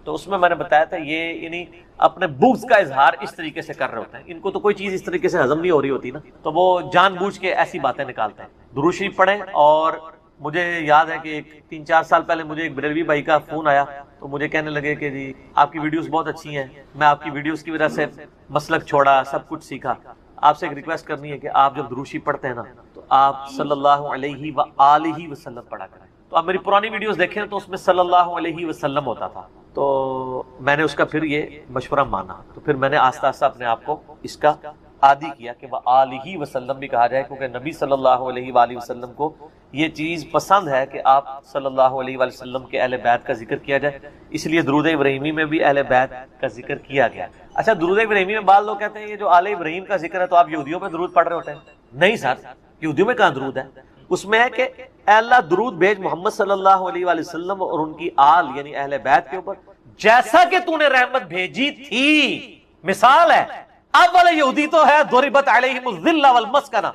تو اس میں نے بتایا تھا یہ یعنی اپنے بغض کا اظہار اس طریقے سے کر رہے ہوتے ہیں، ان کو تو کوئی چیز اس طریقے سے ہضم نہیں ہو رہی ہوتی نا، تو وہ جان بوجھ کے ایسی باتیں نکالتے ہیں۔ درود شریف پڑھیں، اور مجھے یاد ہے کہ 3-4 سال پہلے مجھے ایک بریلوی بھائی کا فون آیا، تو مجھے کہنے لگے کہ جی آپ کی ویڈیوز بہت اچھی ہیں، میں آپ کی ویڈیوز کی وجہ سے مسلک چھوڑا، سب کچھ سیکھا، آپ سے ایک ریکویسٹ کرنی ہے کہ آپ جب درود شریف پڑھتے ہیں نا تو آپ صلی اللہ علیہ وآلہ وسلم پڑھا کریں۔ تو آپ میری پرانی ویڈیوز دیکھیں تو اس میں صلی اللہ علیہ وسلم ہوتا تھا، تو میں نے اس کا پھر یہ مشورہ مانا، تو پھر میں نے آہستہ آہستہ اپنے آپ کو اس کا عادی کیا کہ وآلہ وسلم بھی کہا جائے، کیونکہ نبی صلی اللہ علیہ وآلہ وسلم کو یہ چیز پسند ہے کہ آپ صلی اللہ علیہ وآلہ وسلم کے اہل بیت کا ذکر کیا جائے، اس لیے درود ابراہیمی میں بھی اہل بیت کا ذکر کیا گیا۔ اچھا، درود ابراہیمی میں بعض لوگ کہتے ہیں یہ جو آل ابراہیم کا ذکر ہے تو آپ یہودیوں پہ درود پڑھ رہے ہوتے ہیں۔ نہیں سر، یہودیوں میں کہاں درود ہے؟ اس میں ہے کہ اے اللہ درود بھیج محمد صلی اللہ علیہ وآلہ وسلم اور ان کی آل یعنی اہل بیت کے اوپر جیسا کہ تو نے رحمت بھیجی تھی. مثال ہے اب والا یہودی تو ہے ضربت علیہم الذلہ والمسکنہ،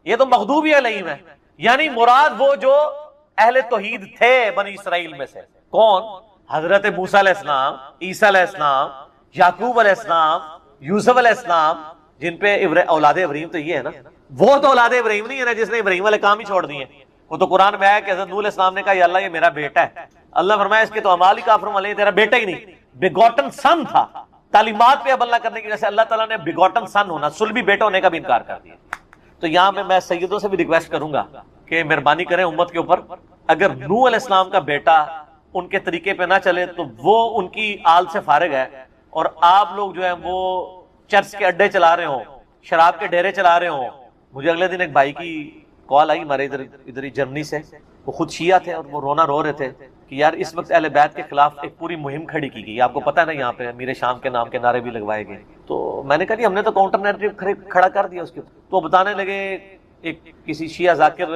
یہ تو مغضوب علیہم ہے، یعنی مراد وہ جو اہل توحید تھے بنی اسرائیل میں سے. کون؟ حضرت موسیٰ علیہ السلام، عیسیٰ علیہ السلام، یعقوب علیہ السلام، یوسف علیہ السلام، جن پہ اولاد ابراہیم تو یہ ہے نا. وہ تو اولاد ابراہیم نہیں ہے نا جس نے ابراہیم والے کام ہی چھوڑ دیے. وہ تو قرآن میں آیا کہ حضرت نوح علیہ السلام نے کہا یا اللہ یہ میرا بیٹا ہے. اللہ فرمایا اس کے تو اعمال ہی کافروں والے ہیں، تیرا بیٹا ہی نہیں، بیگوٹن سن تھا. تعلیمات پہ عمل نہ کرنے کی وجہ سے اللہ تعالیٰ نے بیگوٹن سن ہونا، سلبی بیٹا ہونے کا بھی انکار کر دیا. تو یہاں میں سیدوں سے بھی ریکویسٹ کروں گا کہ مہربانی کریں امت کے اوپر، اگر نوح علیہ السلام کا بیٹا ان کے طریقے پہ نہ چلے تو وہ ان کی آل سے فارغ ہے، اور آپ لوگ جو ہیں وہ چرچ کے اڈے چلا رہے ہوں، شراب کے ڈیرے چلا رہے ہوں. مجھے اگلے دن ایک بھائی کی کال آئی ہمارے ادھر ہی جرمنی سے، وہ خود شیعہ تھے اور وہ رونا رو رہے تھے کہ یار اس وقت اہل بیت کے خلاف ایک پوری مہم کھڑی کی گئی. آپ کو پتہ ہے نا یہاں پہ امیر شام کے نام کے نارے بھی لگوائے گئے. تو میں نے کہا جی ہم نے تو کاؤنٹر نیریٹو کھڑا کر دیا اس کے. تو بتانے لگے ایک کسی شیعہ ذاکر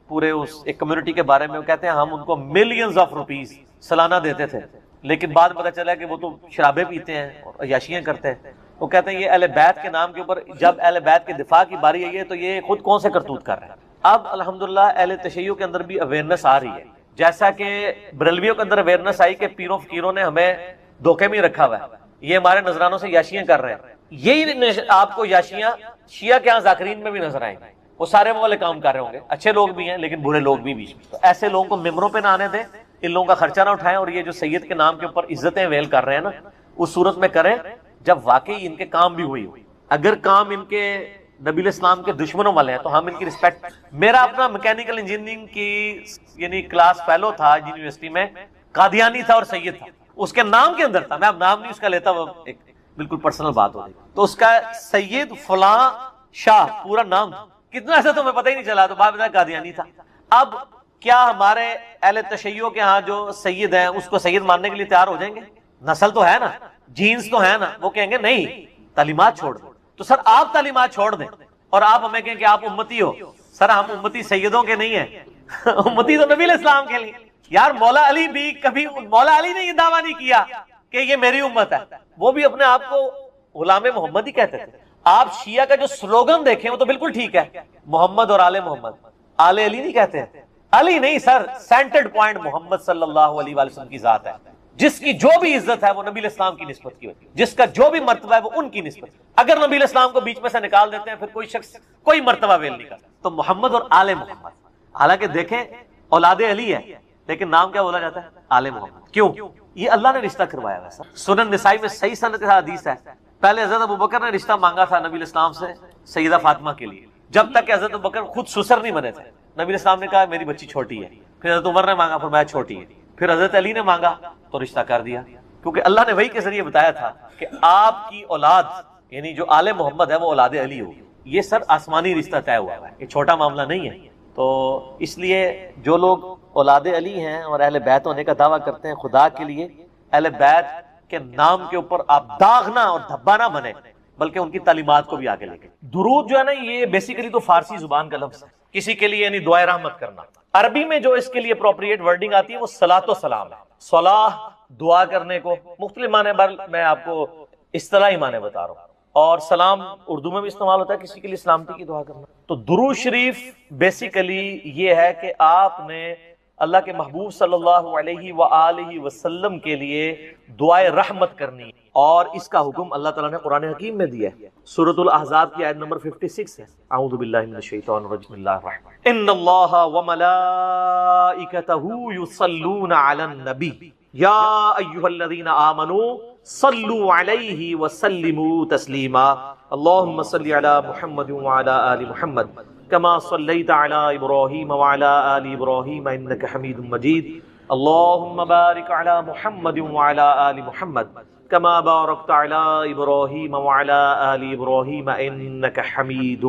پورے اس ایک کمیونٹی کے بارے میں، وہ کہتے ہیں ہم ان کو ملینز آف روپیز سالانہ دیتے تھے، لیکن بعد پتہ چلا کہ وہ تو شرابیں پیتے ہیں اور عیاشیاں کرتے ہیں. وہ کہتے ہیں یہ اہل بیت کے نام کے اوپر جب اہل بیت کے دفاع کی باری آئی ہے تو یہ خود کون سے کرتوت کر رہے ہیں. اب الحمدللہ اہل تشیع کے اندر بھی اویئرنیس آ رہی ہے، جیسا کہ بریلویوں کے اندر اویئرنیس آئی کہ پیروں فقیروں نے ہمیں دھوکے میں رکھا ہوا ہے، یہ ہمارے نذرانوں سے یاشیاں کر رہے ہیں. یہی آپ کو یاشیاں شیعہ کے ہاں ذاکرین میں بھی نظر آئیں گے. وہ سارے وہ والے کام کر رہے ہوں گے، اچھے لوگ بھی ہیں لیکن برے لوگ بھی بیچ میں. تو ایسے لوگوں کو ممبروں پہ نہ آنے دیں، ان لوگوں کا خرچہ نہ اٹھائیں، اور یہ جو سید کے نام کے اوپر عزتیں ویل کر رہے ہیں نا اس صورت میں کریں جب واقعی ان کے کام بھی ہوئی. اگر کام ان کے نبی علیہ السلام کے دشمنوں والے ہیں تو ہم ان کی رسپیکٹ. میرا اپنا میکینیکل انجینئرنگ کی یعنی کلاس فیلو تھا یونیورسٹی میں، قادیانی تھا اور سید تھا، اس کے نام کے اندر تھا، میں اب نام نہیں اس کا لیتا، وہ ایک بالکل پرسنل بات ہوگی. تو اس کا سید فلاں شاہ پورا نام تھا، کتنا ایسا تو ہمیں پتہ ہی نہیں چلا، تو بعد میں قادیانی تھا. اب کیا ہمارے اہل تشیع کے ہاں جو سید ہیں اس کو سید ماننے کے لیے تیار ہو جائیں گے؟ نسل تو ہے نا، جینز تو ہے نا. وہ کہیں گے نہیں تعلیمات چھوڑ دو. تو سر آپ تعلیمات چھوڑ دیں اور آپ ہمیں کہیں کہ آپ امتی ہو. سر ہم امتی سیدوں کے نہیں ہیں، امتی تو نبی علیہ السلام کے لیے. یار مولا علی بھی کبھی، مولا علی نے یہ دعویٰ نہیں کیا کہ یہ میری امت ہے، وہ بھی اپنے آپ کو غلام محمد ہی کہتے تھے. آپ شیعہ کا جو سلوگن دیکھیں وہ تو بالکل ٹھیک ہے، محمد اور آل محمد. آل علی نہیں کہتے ہیں، علی نہیں سر، سینٹرڈ پوائنٹ محمد صلی اللہ علیہ وآلہ وسلم کی ذات ہے، جس کی جو بھی عزت ہے وہ نبی علیہ السلام کی نسبت کی ہوتی ہے، جس کا جو بھی مرتبہ ہے وہ ان کی نسبت. اگر نبی علیہ السلام کو بیچ میں سے نکال دیتے ہیں پھر کوئی شخص کوئی مرتبہ ویل نہیں کرتا. تو محمد اور آل محمد، حالانکہ دیکھیں اولاد علی ہے لیکن نام کیا بولا جاتا ہے؟ آل محمد. کیوں؟ یہ اللہ نے رشتہ کروایا ہے. سر سنن نسائی میں صحیح سند حدیث ہے، پہلے حضرت ابوبکر نے رشتہ مانگا تھا نبی علیہ السلام سے سیدہ فاطمہ کے لیے، جب تک کہ حضرت ابوبکر خود سسر نہیں بنے تھے. نبی علیہ السلام نے کہا میری بچی چھوٹی ہے، پھر حضرت عمر نے مانگا فرمایا چھوٹی ہے، پھر حضرت علی نے مانگا تو رشتہ کر دیا، کیونکہ اللہ نے وحی کے ذریعے بتایا تھا کہ آپ کی اولاد یعنی جو آل محمد ہے وہ اولاد علی ہوگی. یہ سر آسمانی رشتہ طے ہوا ہے، یہ چھوٹا معاملہ نہیں ہے. تو اس لیے جو لوگ اولاد علی ہیں اور اہل بیت ہونے کا دعویٰ کرتے ہیں، خدا کے لیے اہل بیت کے نام کے اوپر آپ داغنا اور دھبا نہ بنے، بلکہ ان کی تعلیمات کو بھی آگے لے کے. درود جو ہے نا یہ بیسیکلی تو فارسی زبان کا لفظ ہے، کسی کے لیے یعنی دعائے رحمت کرنا. عربی میں جو اس کے لیے اپروپریٹ ورڈنگ آتی ہے وہ صلاۃ و سلام ہے. صلاح دعا کرنے کو مختلف معنی، بل میں آپ کو اصطلاحی معنی بتا رہا ہوں، اور سلام اردو میں بھی استعمال ہوتا ہے کسی کے لیے سلامتی کی دعا کرنا. تو درود شریف بیسیکلی یہ ہے کہ آپ نے اللہ کے محبوب صلی اللہ علیہ وآلہ وسلم کے لیے دعائے رحمت کرنی، اور اس کا حکم اللہ تعالیٰ نے قرآن حکیم میں دیا ہے. سورۃ الاحزاب کی آیت نمبر 56 ہے. اعوذ باللہ من الشیطان الرجیم، بسم اللہ الرحمن الرحیم. ان اللہ وملائکتہ یصلون علی النبی یا ایھا الذین آمنوا صلوا علیہ وسلموا تسلیما. اللہم صل علی محمد وعلی آل محمد كما صليت على إبراهيم وعلى آل إبراهيم إنك حميد مجيد. اللهم بارك على محمد وعلى آل محمد كما باركت على إبراهيم وعلى آل إبراهيم إنك حميد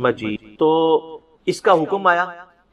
مجيد. تو اس کا حکم آیا،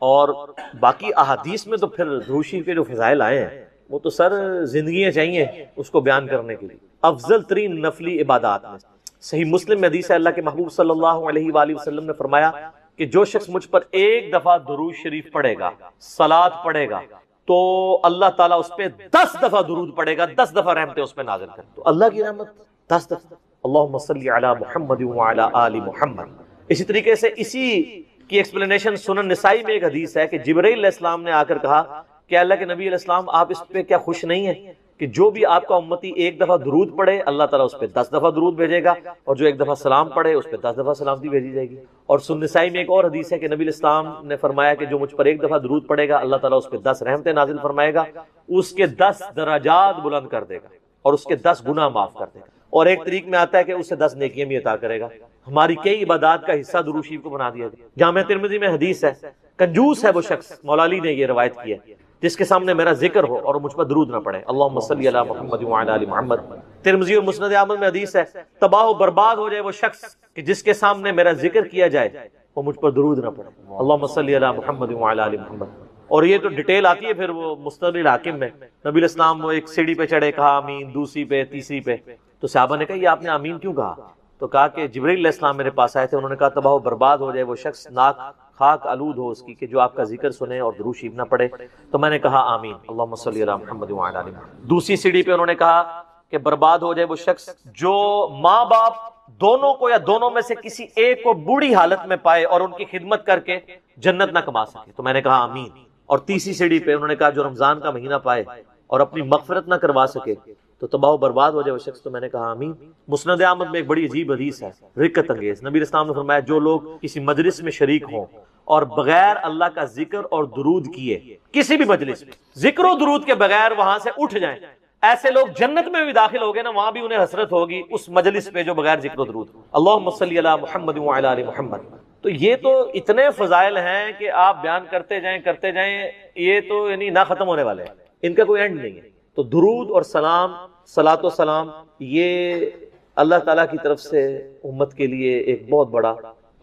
اور باقی احادیث میں تو پھر درود شریف کے جو فضائل آئے ہیں وہ تو سر زندگیاں چاہیے اس کو بیان کرنے کے لیے. افضل ترین نفلی عبادات میں صحیح مسلم میں حدیث ہے، اللہ کے محبوب صلی اللہ علیہ وآلہ وسلم نے فرمایا کہ جو شخص مجھ پر ایک دفعہ درود شریف پڑھے گا، صلاۃ پڑھے گا، تو اللہ تعالیٰ اس پہ 10 دفعہ درود پڑھے گا، 10 دفعہ رحمتیں اس پہ نازل کرے. تو اللہ کی رحمت 10 دفعہ. اللہم صلی علی محمد وعلی آل محمد. اسی طریقے سے اسی کی ایکسپلینیشن سنن نسائی میں ایک حدیث ہے کہ جبرائیل علیہ السلام نے آ کر کہا کہ اللہ کے نبی علیہ السلام آپ اس پہ کیا خوش نہیں ہیں کہ جو بھی آپ کا امتی ایک دفعہ درود پڑھے اللہ تعالیٰ اس پہ 10 دفعہ درود بھیجے گا، اور جو ایک دفعہ سلام پڑھے اس پہ 10 دفعہ سلامتی بھیجی جائے گی. اور سنن نسائی میں ایک اور حدیث ہے کہ نبی علیہ السلام نے فرمایا کہ جو مجھ پر ایک دفعہ درود پڑھے گا اللہ تعالیٰ اس پہ 10 رحمتیں نازل فرمائے گا، اس کے 10 درجات بلند کر دے گا اور اس کے 10 گناہ معاف کر دے گا. اور ایک طریق میں آتا ہے کہ اسے 10 نیکیاں بھی عطا کرے گا. ہماری کئی عبادات کا حصہ درود شریف کو بنا دیا گیا. جامع ترمذی میں حدیث ہے، کنجوس ہے وہ شخص، مولا علی نے یہ روایت کی ہے، جس کے سامنے میرا ذکر ہو اور مجھ پر درود نہ پڑے. اللہم صلی علی محمد وعلی آل محمد. ترمذی اور مسند احمد میں حدیث ہے، تباہ و برباد ہو جائے وہ شخص کہ جس کے سامنے میرا ذکر کیا جائے وہ مجھ پر درود نہ پڑے. اللہم صلی علی محمد وعلی آل محمد. اور یہ تو ڈیٹیل آتی ہے پھر وہ مستدرک الحاکم میں. نبی علیہ السلام وہ ایک سیڑھی پہ چڑھے، کہا آمین، دوسری پہ، تیسری پہ. تو صحابہ نے کہا یہ آپ نے آمین کیوں کہا؟ تو کہا کہ جبرائیل علیہ السلام میرے پاس آئے تھے، انہوں نے کہا تباہ و برباد ہو جائے وہ شخص، ناک خاک آلود ہو اس کی کہ جو آپ کا ذکر سنے اور درود شریف نہ پڑھے. تو میں نے کہا آمین، اللہم صلی علی محمد وعلی آل محمد. دوسری سیڑھی پہ انہوں نے کہا کہ برباد ہو جائے وہ شخص جو ماں باپ دونوں کو یا دونوں میں سے کسی ایک کو بوڑھی حالت میں پائے اور ان کی خدمت کر کے جنت نہ کما سکے. تو میں نے کہا آمین. اور تیسری سیڑھی پہ انہوں نے کہا جو رمضان کا مہینہ پائے اور اپنی مغفرت نہ کروا سکے تو تباہ و برباد ہو جائے وہ شخص. تو میں نے کہا آمین. مسند احمد میں ایک بڑی عجیب حدیث ہے، رقت انگیز. نبی علیہ السلام نے فرمایا جو لوگ کسی مجلس میں شریک ہوں اور بغیر اللہ کا ذکر اور درود کیے کسی بھی مجلس میں ذکر و درود کے بغیر وہاں سے اٹھ جائیں، ایسے لوگ جنت میں بھی داخل ہو گئے نا، وہاں بھی انہیں حسرت ہوگی اس مجلس پہ جو بغیر ذکر و درود. اللہم صلی علی محمد وعلی آل محمد. تو یہ تو اتنے فضائل ہیں کہ آپ بیان کرتے جائیں، یہ تو یعنی نہ ختم ہونے والے ہیں، ان کا کوئی اینڈ نہیں ہے. تو درود اور سلام، صلاۃ و سلام، یہ اللہ تعالیٰ کی طرف سے امت کے لیے ایک بہت بڑا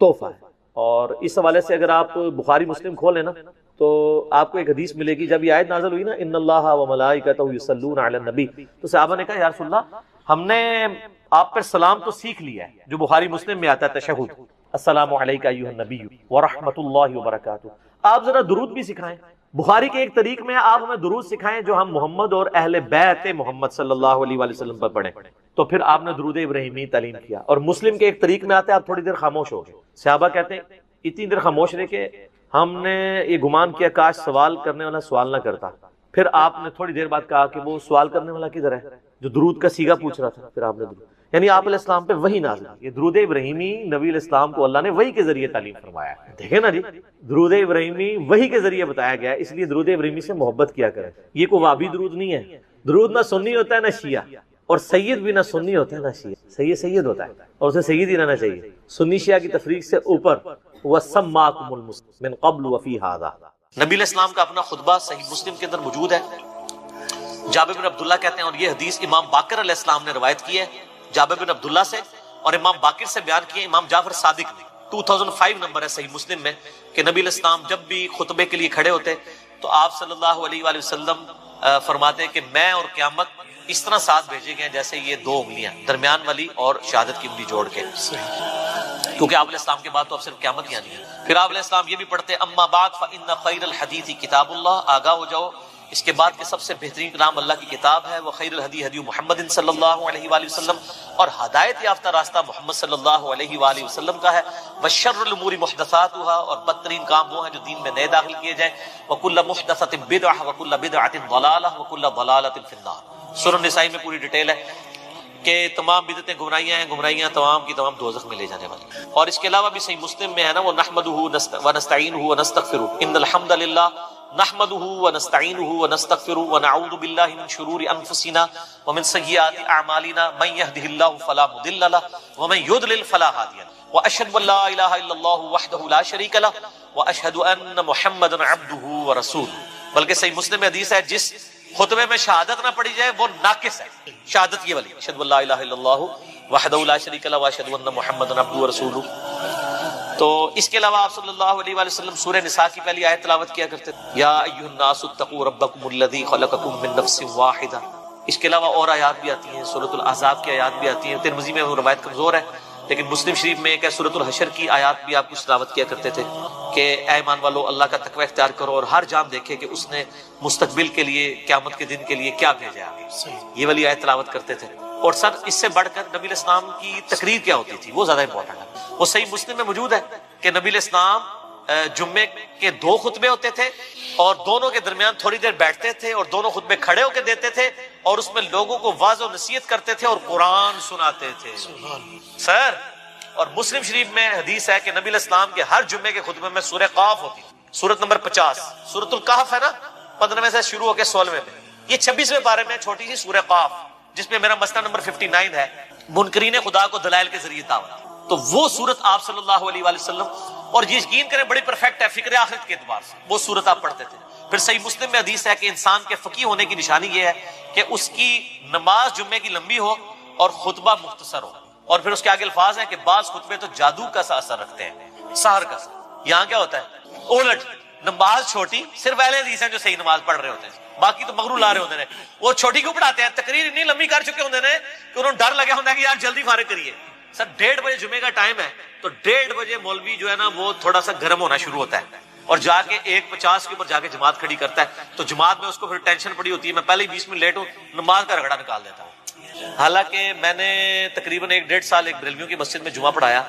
تحفہ ہے. اور اس حوالے سے اگر آپ بخاری مسلم کھولیں نا تو آپ کو ایک حدیث ملے گی. جب یہ آیت نازل ہوئی نا ان اللہ و ملائکتہ یصلون علی النبی، تو صحابہ نے کہا یا رسول اللہ ہم نے آپ پر سلام تو سیکھ لیا ہے جو بخاری مسلم میں آتا ہے تشہد، السلام علیک ایھا النبی ورحمۃ اللہ وبرکاتہ. آپ ذرا درود بھی سکھائیں. بخاری کے ایک طریق میں آپ ہمیں درود سکھائیں جو ہم محمد اور اہل بیت محمد صلی اللہ علیہ وآلہ وسلم پر پڑھیں. تو پھر آپ نے درود ابراہیمی تعلیم کیا. اور مسلم کے ایک طریق میں آتے ہیں آپ تھوڑی دیر خاموش ہو گئے. صحابہ کہتے ہیں اتنی دیر خاموش رہے کہ ہم نے یہ گمان کیا کاش سوال کرنے والا سوال نہ کرتا. پھر آپ نے تھوڑی دیر بعد کہا کہ وہ سوال کرنے والا کدھر ہے جو درود کا صیغہ پوچھ رہا تھا. پھر آپ نے درود، یعنی آپ علیہ السلام پہ وحی نازل. یہ درود ابراہیمی نبی علیہ السلام کو اللہ نے وحی کے ذریعے تعلیم فرمایا. دیکھیں نا جی، درود ابراہیمی وحی کے ذریعے بتایا گیا ہے، اس لیے درود ابراہیمی سے محبت کیا کریں. یہ کوئی وابی درود نہیں ہے. درود نہ سنی ہوتا ہے نہ شیعہ، اور سید بھی نہ سنی ہوتا ہے نہ شیعہ. سید ہوتا ہے اور اسے سید ہی رہنا چاہیے. سنی شیعہ کی تفریق سے اوپر وَسَمَّاكُمُ الْمُسْلِمِينَ مِن قَبْلُ وَفِي هَذَا. نبی علیہ السلام کا اپنا خطبہ صحیح مسلم کے اندر موجود ہے. جابر بن عبداللہ کہتے ہیں، اور یہ حدیث امام باقر علیہ السلام نے روایت کی ہے جابر بن عبداللہ سے، اور امام باقر سے بیان کیے امام جعفر صادق نے. 2005 نمبر ہے صحیح مسلم میں کہ نبی علیہ السلام جب بھی خطبے کے لیے کھڑے ہوتے تو آپ صلی اللہ علیہ وآلہ وسلم فرماتے ہیں کہ میں اور قیامت اس طرح ساتھ بھیجے گئے جیسے یہ دو انگلیاں درمیان والی اور شہادت کی انگلی جوڑ کے، کیونکہ آپ علیہ السلام کے بعد تو اب صرف قیامت ہی آنی ہے. پھر آپ علیہ السلام یہ بھی پڑھتے ہیں اما بعد فإن خیر الحدیث کتاب اللہ. آگاہ ہو جاؤ اس کے بعد کہ سب سے بہترین کلام اللہ کی کتاب ہے. وہ خیر الہدی ہدی محمد صلی اللہ علیہ وآلہ وسلم، اور ہدایت یافتہ راستہ محمد صلی اللہ علیہ وآلہ وسلم کا ہے. وشر الامور محدثاتها، اور بدترین کام وہ ہیں جو دین میں نئے داخل کیے جائیں. وکل محدثۃ بدعہ وکل بدعۃ ضلالہ وکل ضلالۃ فی النار. سورۃ النساء میں پوری ڈیٹیل ہے کہ تمام بدعتیں گمراہیاں ہیں، گمراہیاں تمام کی تمام دوزخ میں لے جانے والی. اور اس کے علاوہ بھی صحیح مسلم میں ہے نا وہ نحمدہ ونستعینہ ونستغفرہ ان الحمد للہ نحمده ونستعینه ونستغفره ونعوذ باللہ من شرور انفسنا ومن سیئات اعمالنا من يهده الله فلا مضل له ومن يضلل فلا هادي له واشهد ان لا اله الا الله وحده لا شريك له واشهد ان محمدا عبده ورسوله. بلکہ صحیح مسلم میں حدیث ہے جس خطبے میں شہادت نہ پڑھی جائے وہ ناقص ہے. شہادت یہ والی اشهد ان لا اله الا الله وحده لا شريك له واشهد ان محمدا عبده ورسوله. تو اس کے علاوہ آپ صلی اللہ علیہ وآلہ وسلم سورہ نساء کی پہلی آیت تلاوت کیا کرتے تھے، یا ایھا الناس اتقوا ربکم الذی خلقکم من نفس واحدہ. اس کے علاوہ اور آیات بھی آتی ہیں، سورۃ الاحزاب کی آیات بھی آتی ہیں. ترمذی میں وہ روایت کمزور ہے لیکن مسلم شریف میں ایک ہے سورۃ الحشر کی آیات بھی آپ کو تلاوت کیا کرتے تھے کہ اے ایمان والو اللہ کا تقوی اختیار کرو اور ہر جان دیکھے کہ اس نے مستقبل کے لیے قیامت کے دن کے لیے کیا بھیجا ہے، یہ والی آیت تلاوت کرتے تھے۔ اور سر اس سے بڑھ کر نبی علیہ السلام کی تقریر کیا ہوتی تھی وہ زیادہ امپورٹنٹ ہے۔ وہ صحیح مسلم میں موجود ہے کہ نبی علیہ السلام جمعے کے 2 خطبے ہوتے تھے اور دونوں کے درمیان تھوڑی دیر بیٹھتے تھے اور دونوں خطبے کھڑے ہو کے دیتے تھے اور اس میں لوگوں کو واعظ و نصیحت کرتے تھے اور قرآن سناتے تھے سر۔ اور مسلم شریف میں حدیث ہے کہ نبی علیہ السلام کے ہر جمعے کے خطبے میں سورہ قاف ہوتی ہے، سورت نمبر 50، سورۃ الکہف ہے نا، 15ویں سے شروع ہو کے 16ویں میں، یہ 26ویں پارے میں چھوٹی سی سورہ قاف جس میں میرا مسئلہ نمبر 59 ہے، منکرین خدا کو دلائل کے ذریعے دعوت۔ تو وہ سورت آپ صلی اللہ علیہ وآلہ وسلم، اور یہ یقین کریں بڑی پرفیکٹ ہے فکر آخرت کے اعتبار سے، وہ سورت آپ پڑھتے تھے۔ پھر صحیح مسلم میں حدیث ہے کہ انسان کے فقیہ ہونے کی نشانی یہ ہے کہ اس کی نماز جمعے کی لمبی ہو اور خطبہ مختصر ہو۔ اور پھر اس کے آگے الفاظ ہیں کہ بعض خطبے تو جادو کا سا اثر رکھتے ہیں، سحر کا سا۔ یہاں کیا ہوتا ہے الٹ، نماز چھوٹی، صرف اہل حدیث ہیں جو صحیح نماز پڑھ رہے ہوتے ہیں، باقی تو مغرور لا رہے ہوتے ہیں، وہ چھوٹی کیوں پڑھاتے ہیں؟ تقریر اتنی لمبی کر چکے ہوتے ہیں کہ انہوں نے ڈر لگا ہوتا ہے کہ یار جلدی فارغ کریے۔ سر 1:30 بجے جمعے کا ٹائم ہے تو 1:30 بجے مولوی جو ہے نا وہ تھوڑا سا گرم ہونا شروع ہوتا ہے اور جا کے 1:50 کے اوپر جا کے جماعت کھڑی کرتا ہے، تو جماعت میں اس کو پھر ٹینشن پڑی ہوتی ہے، میں پہلے ہی 20 منٹ لیٹ ہوں، نماز کا رگڑا نکال دیتا ہوں۔ حالانکہ میں نے تقریباً 1.5 سال ایک بریلویوں کی مسجد میں جمعہ پڑھایا،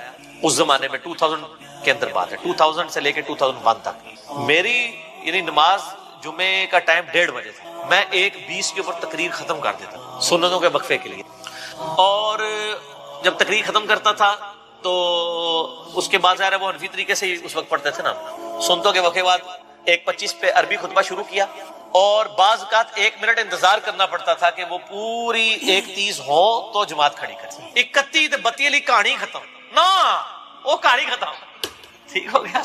اس زمانے میں 2000 کے اندر بات ہے، 2000 سے لے کے 2001 تک میری یعنی نماز جمعے کا ٹائم 1:30 بجے تھا، میں 1:20 کے اوپر تقریر ختم کر دیتا سنتوں کے وقفے کے لیے، اور جب تقریر ختم کرتا تھا تو اس کے بعد ظاہر ہے وہ حنفی طریقے سے ہی اس وقت پڑھتے تھے نا، سنتوں کے وقفے بعد 1:25 پہ عربی خطبہ شروع کیا، اور بعض اوقات 1 منٹ انتظار کرنا پڑتا تھا کہ وہ پوری 1:30 ہو تو جماعت کھڑی کرے۔ 31 تے 32 والی کہانی ختم نہ، وہ کہانی ختم، ٹھیک ہو گیا۔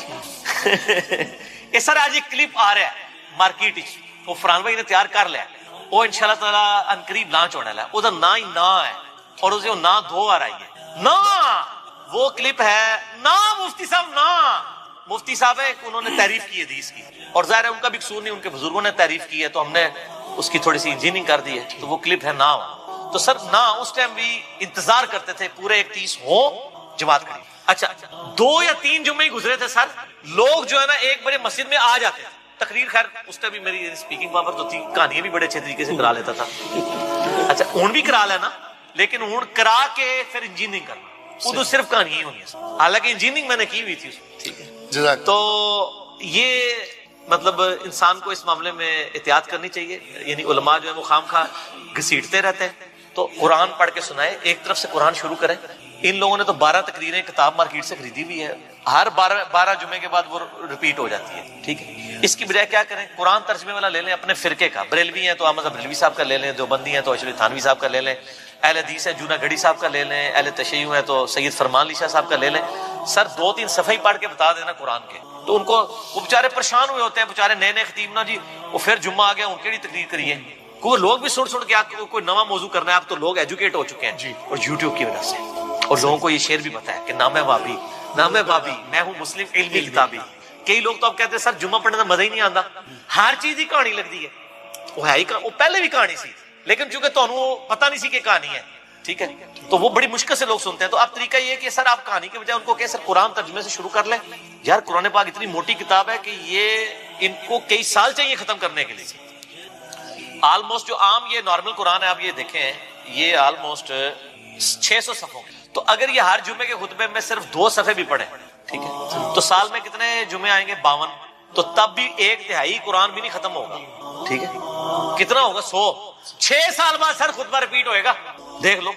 یہ سر آج ایک کلپ آ رہا ہے مارکیٹ، وہ فرحان بھائی نے تیار کر لیا، وہ انشاءاللہ تعالی ان قریب لانچ ہونے والا ہے، وہ نہ ہی نہ ہے اور اسے نہ 2 آ رہی ہے نہ، وہ کلپ ہے نہ مفتی صاحب نہ، مفتی صاحب ہے انہوں نے تعریف کی حدیث کی، اور ظاہر ہے ان کا بھی قصور نہیں، ان کے بزرگوں نے تعریف کی ہے تو ہم نے اس کی تھوڑی سی انجینئرنگ کر دی ہے، تو وہ کلپ ہے نہ۔ تو سر نہ اس ٹائم بھی انتظار کرتے تھے پورے 1:30 ہو جماعت کھڑی۔ اچھا 2 یا 3 جمعے ہی گزرے تھے سر، لوگ جو ہے نا 1 بجے مسجد میں آ جاتے تھے، تقریر خیر اس ٹائم بھی میری اسپیکنگ پاور تو تھی، کہانیاں بھی بڑے اچھے طریقے سے کرا لیتا تھا، اچھا اون بھی کرا لینا، لیکن اون کرا کے پھر انجینئرنگ کرنا، ادھر صرف کہانی ہی ہونی ہے، حالانکہ انجینئرنگ میں نے کی ہوئی تھی اس میں، ٹھیک ہے۔ تو یہ مطلب انسان کو اس معاملے میں احتیاط کرنی چاہیے، یعنی علماء جو ہے وہ خام خواہ گھسیٹتے رہتے ہیں، تو قرآن پڑھ کے سنائے، ایک طرف سے قرآن شروع کریں۔ ان لوگوں نے تو 12 تقریریں کتاب مارکیٹ سے خریدی ہوئی ہے، ہر 12 جمعے کے بعد وہ ریپیٹ ہو جاتی ہے، ٹھیک ہے۔ اس کی بجائے کیا کریں، قرآن ترجمے والا لے لیں اپنے فرقے کا، بریلوی ہیں تو احمد بریلوی صاحب کا لے لیں، دیوبندی ہیں تو اشرف تھانوی صاحب کا لے لیں، اہل حدیث ہے جونا گڑھی صاحب کا لے لیں، اہل تشیع ہے تو سید فرمان علی شاہ صاحب کا لے لیں۔ سر 2-3 صفحے پڑھ کے بتا دینا قرآن کے، تو ان کو وہ بےچارے پریشان ہوئے ہوتے ہیں، بےچارے نئے خطیب نا جی، وہ پھر جمعہ آ گیا ان کی تقریر کریے، وہ لوگ بھی سن کے آپ کو کوئی نواں موضوع کرنا ہے، اب تو لوگ ایجوکیٹ ہو چکے ہیں اور یوٹیوب کی وجہ سے، اور لوگوں کو یہ شعر بھی پتا ہے کہ نام ہے بابی، نام ہے بابی، میں ہوں مسلم علمی کتابی۔ کئی لوگ تو اب کہتے ہیں سر جمعہ پڑھنے کا مزہ ہی نہیں آتا، ہر چیز ہی کہانی لگتی ہے، وہ ہے ہی وہ پہلے بھی کہانی سی، لیکن چونکہ تمہیں پتہ نہیں سی کہ کہانی ہے، ٹھیک ہے، تو وہ بڑی مشکل سے لوگ سنتے ہیں۔ تو اب طریقہ یہ ہے کہ سر آپ کہانی کے بجائے ان کو کہ سر قرآن ترجمے سے شروع کر لیں، یار قرآن پاک اتنی موٹی کتاب ہے کہ یہ ان کو کئی سال چاہیے ختم کرنے کے لیے۔ آلموسٹ جو عام یہ نارمل قرآن ہے آپ یہ دیکھیں، یہ آلموسٹ 600 صفحوں، تو اگر یہ ہر جمعے کے خطبے میں صرف 2 صفحے بھی پڑھیں، ٹھیک ہے، تو سال میں کتنے جمعے آئیں گے؟ 52، تو تب بھی 1/3 قرآن بھی نہیں ختم ہوگا، ٹھیک ہے، کتنا ہوگا؟ 100۔ 6 سال بعد سر خطبہ ریپیٹ ہوئے گا، دیکھ لو،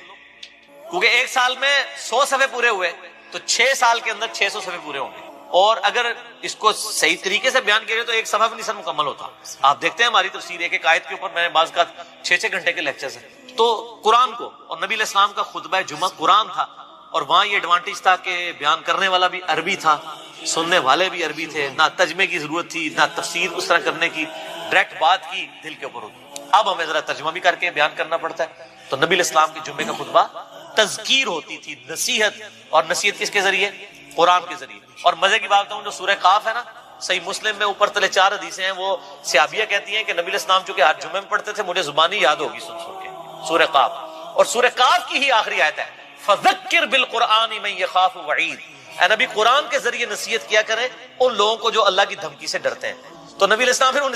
کیونکہ 1 سال میں 100 صفحے پورے ہوئے تو 6 سال کے اندر 600 صفحے پورے ہوں گے، اور اگر اس کو صحیح طریقے سے بیان کیا جائے تو 1 صفحہ بھی نہیں سر مکمل ہوتا۔ آپ دیکھتے ہیں ہماری تفسیر ایک آیت کے اوپر میں نے بعض کا 6 گھنٹے کے لیکچرز ہیں، تو قرآن کو، اور نبی علیہ السلام کا خطبہ جمعہ قرآن تھا، اور وہاں یہ ایڈوانٹیج تھا کہ بیان کرنے والا بھی عربی تھا، سننے والے بھی عربی تھے، نہ ترجمے کی ضرورت تھی نہ تفسیر اس طرح کرنے کی، ڈائریکٹ بات کی دل کے اوپر ہوتی۔ اب ہمیں ذرا ترجمہ بھی کر کے بیان کرنا پڑتا ہے، تو نبی علیہ السلام کے جمعے کا خطبہ تذکیر ہوتی تھی، نصیحت، اور نصیحت کس کے ذریعے؟ قرآن کے ذریعے۔ اور مزے کی بات ہوں، جو سورہ قاف ہے نا، صحیح مسلم میں اوپر تلے 4 حدیثیں ہیں، وہ صحابیہ کہتی ہیں کہ نبی علیہ السلام چونکہ ہر جمعے میں پڑھتے تھے، مجھے زبانی یاد ہوگی سن کے سورہ قاف، اور سورہ قاف کی ہی آخری آیت ہے فذکر بالقرآن من یخاف وعید، اے نبی قرآن کے ذریعے نصیحت کیا کریں ان لوگوں کو جو اللہ کی دھمکی سے ڈرتے ہیں۔ تو نبی علیہ السلام پھر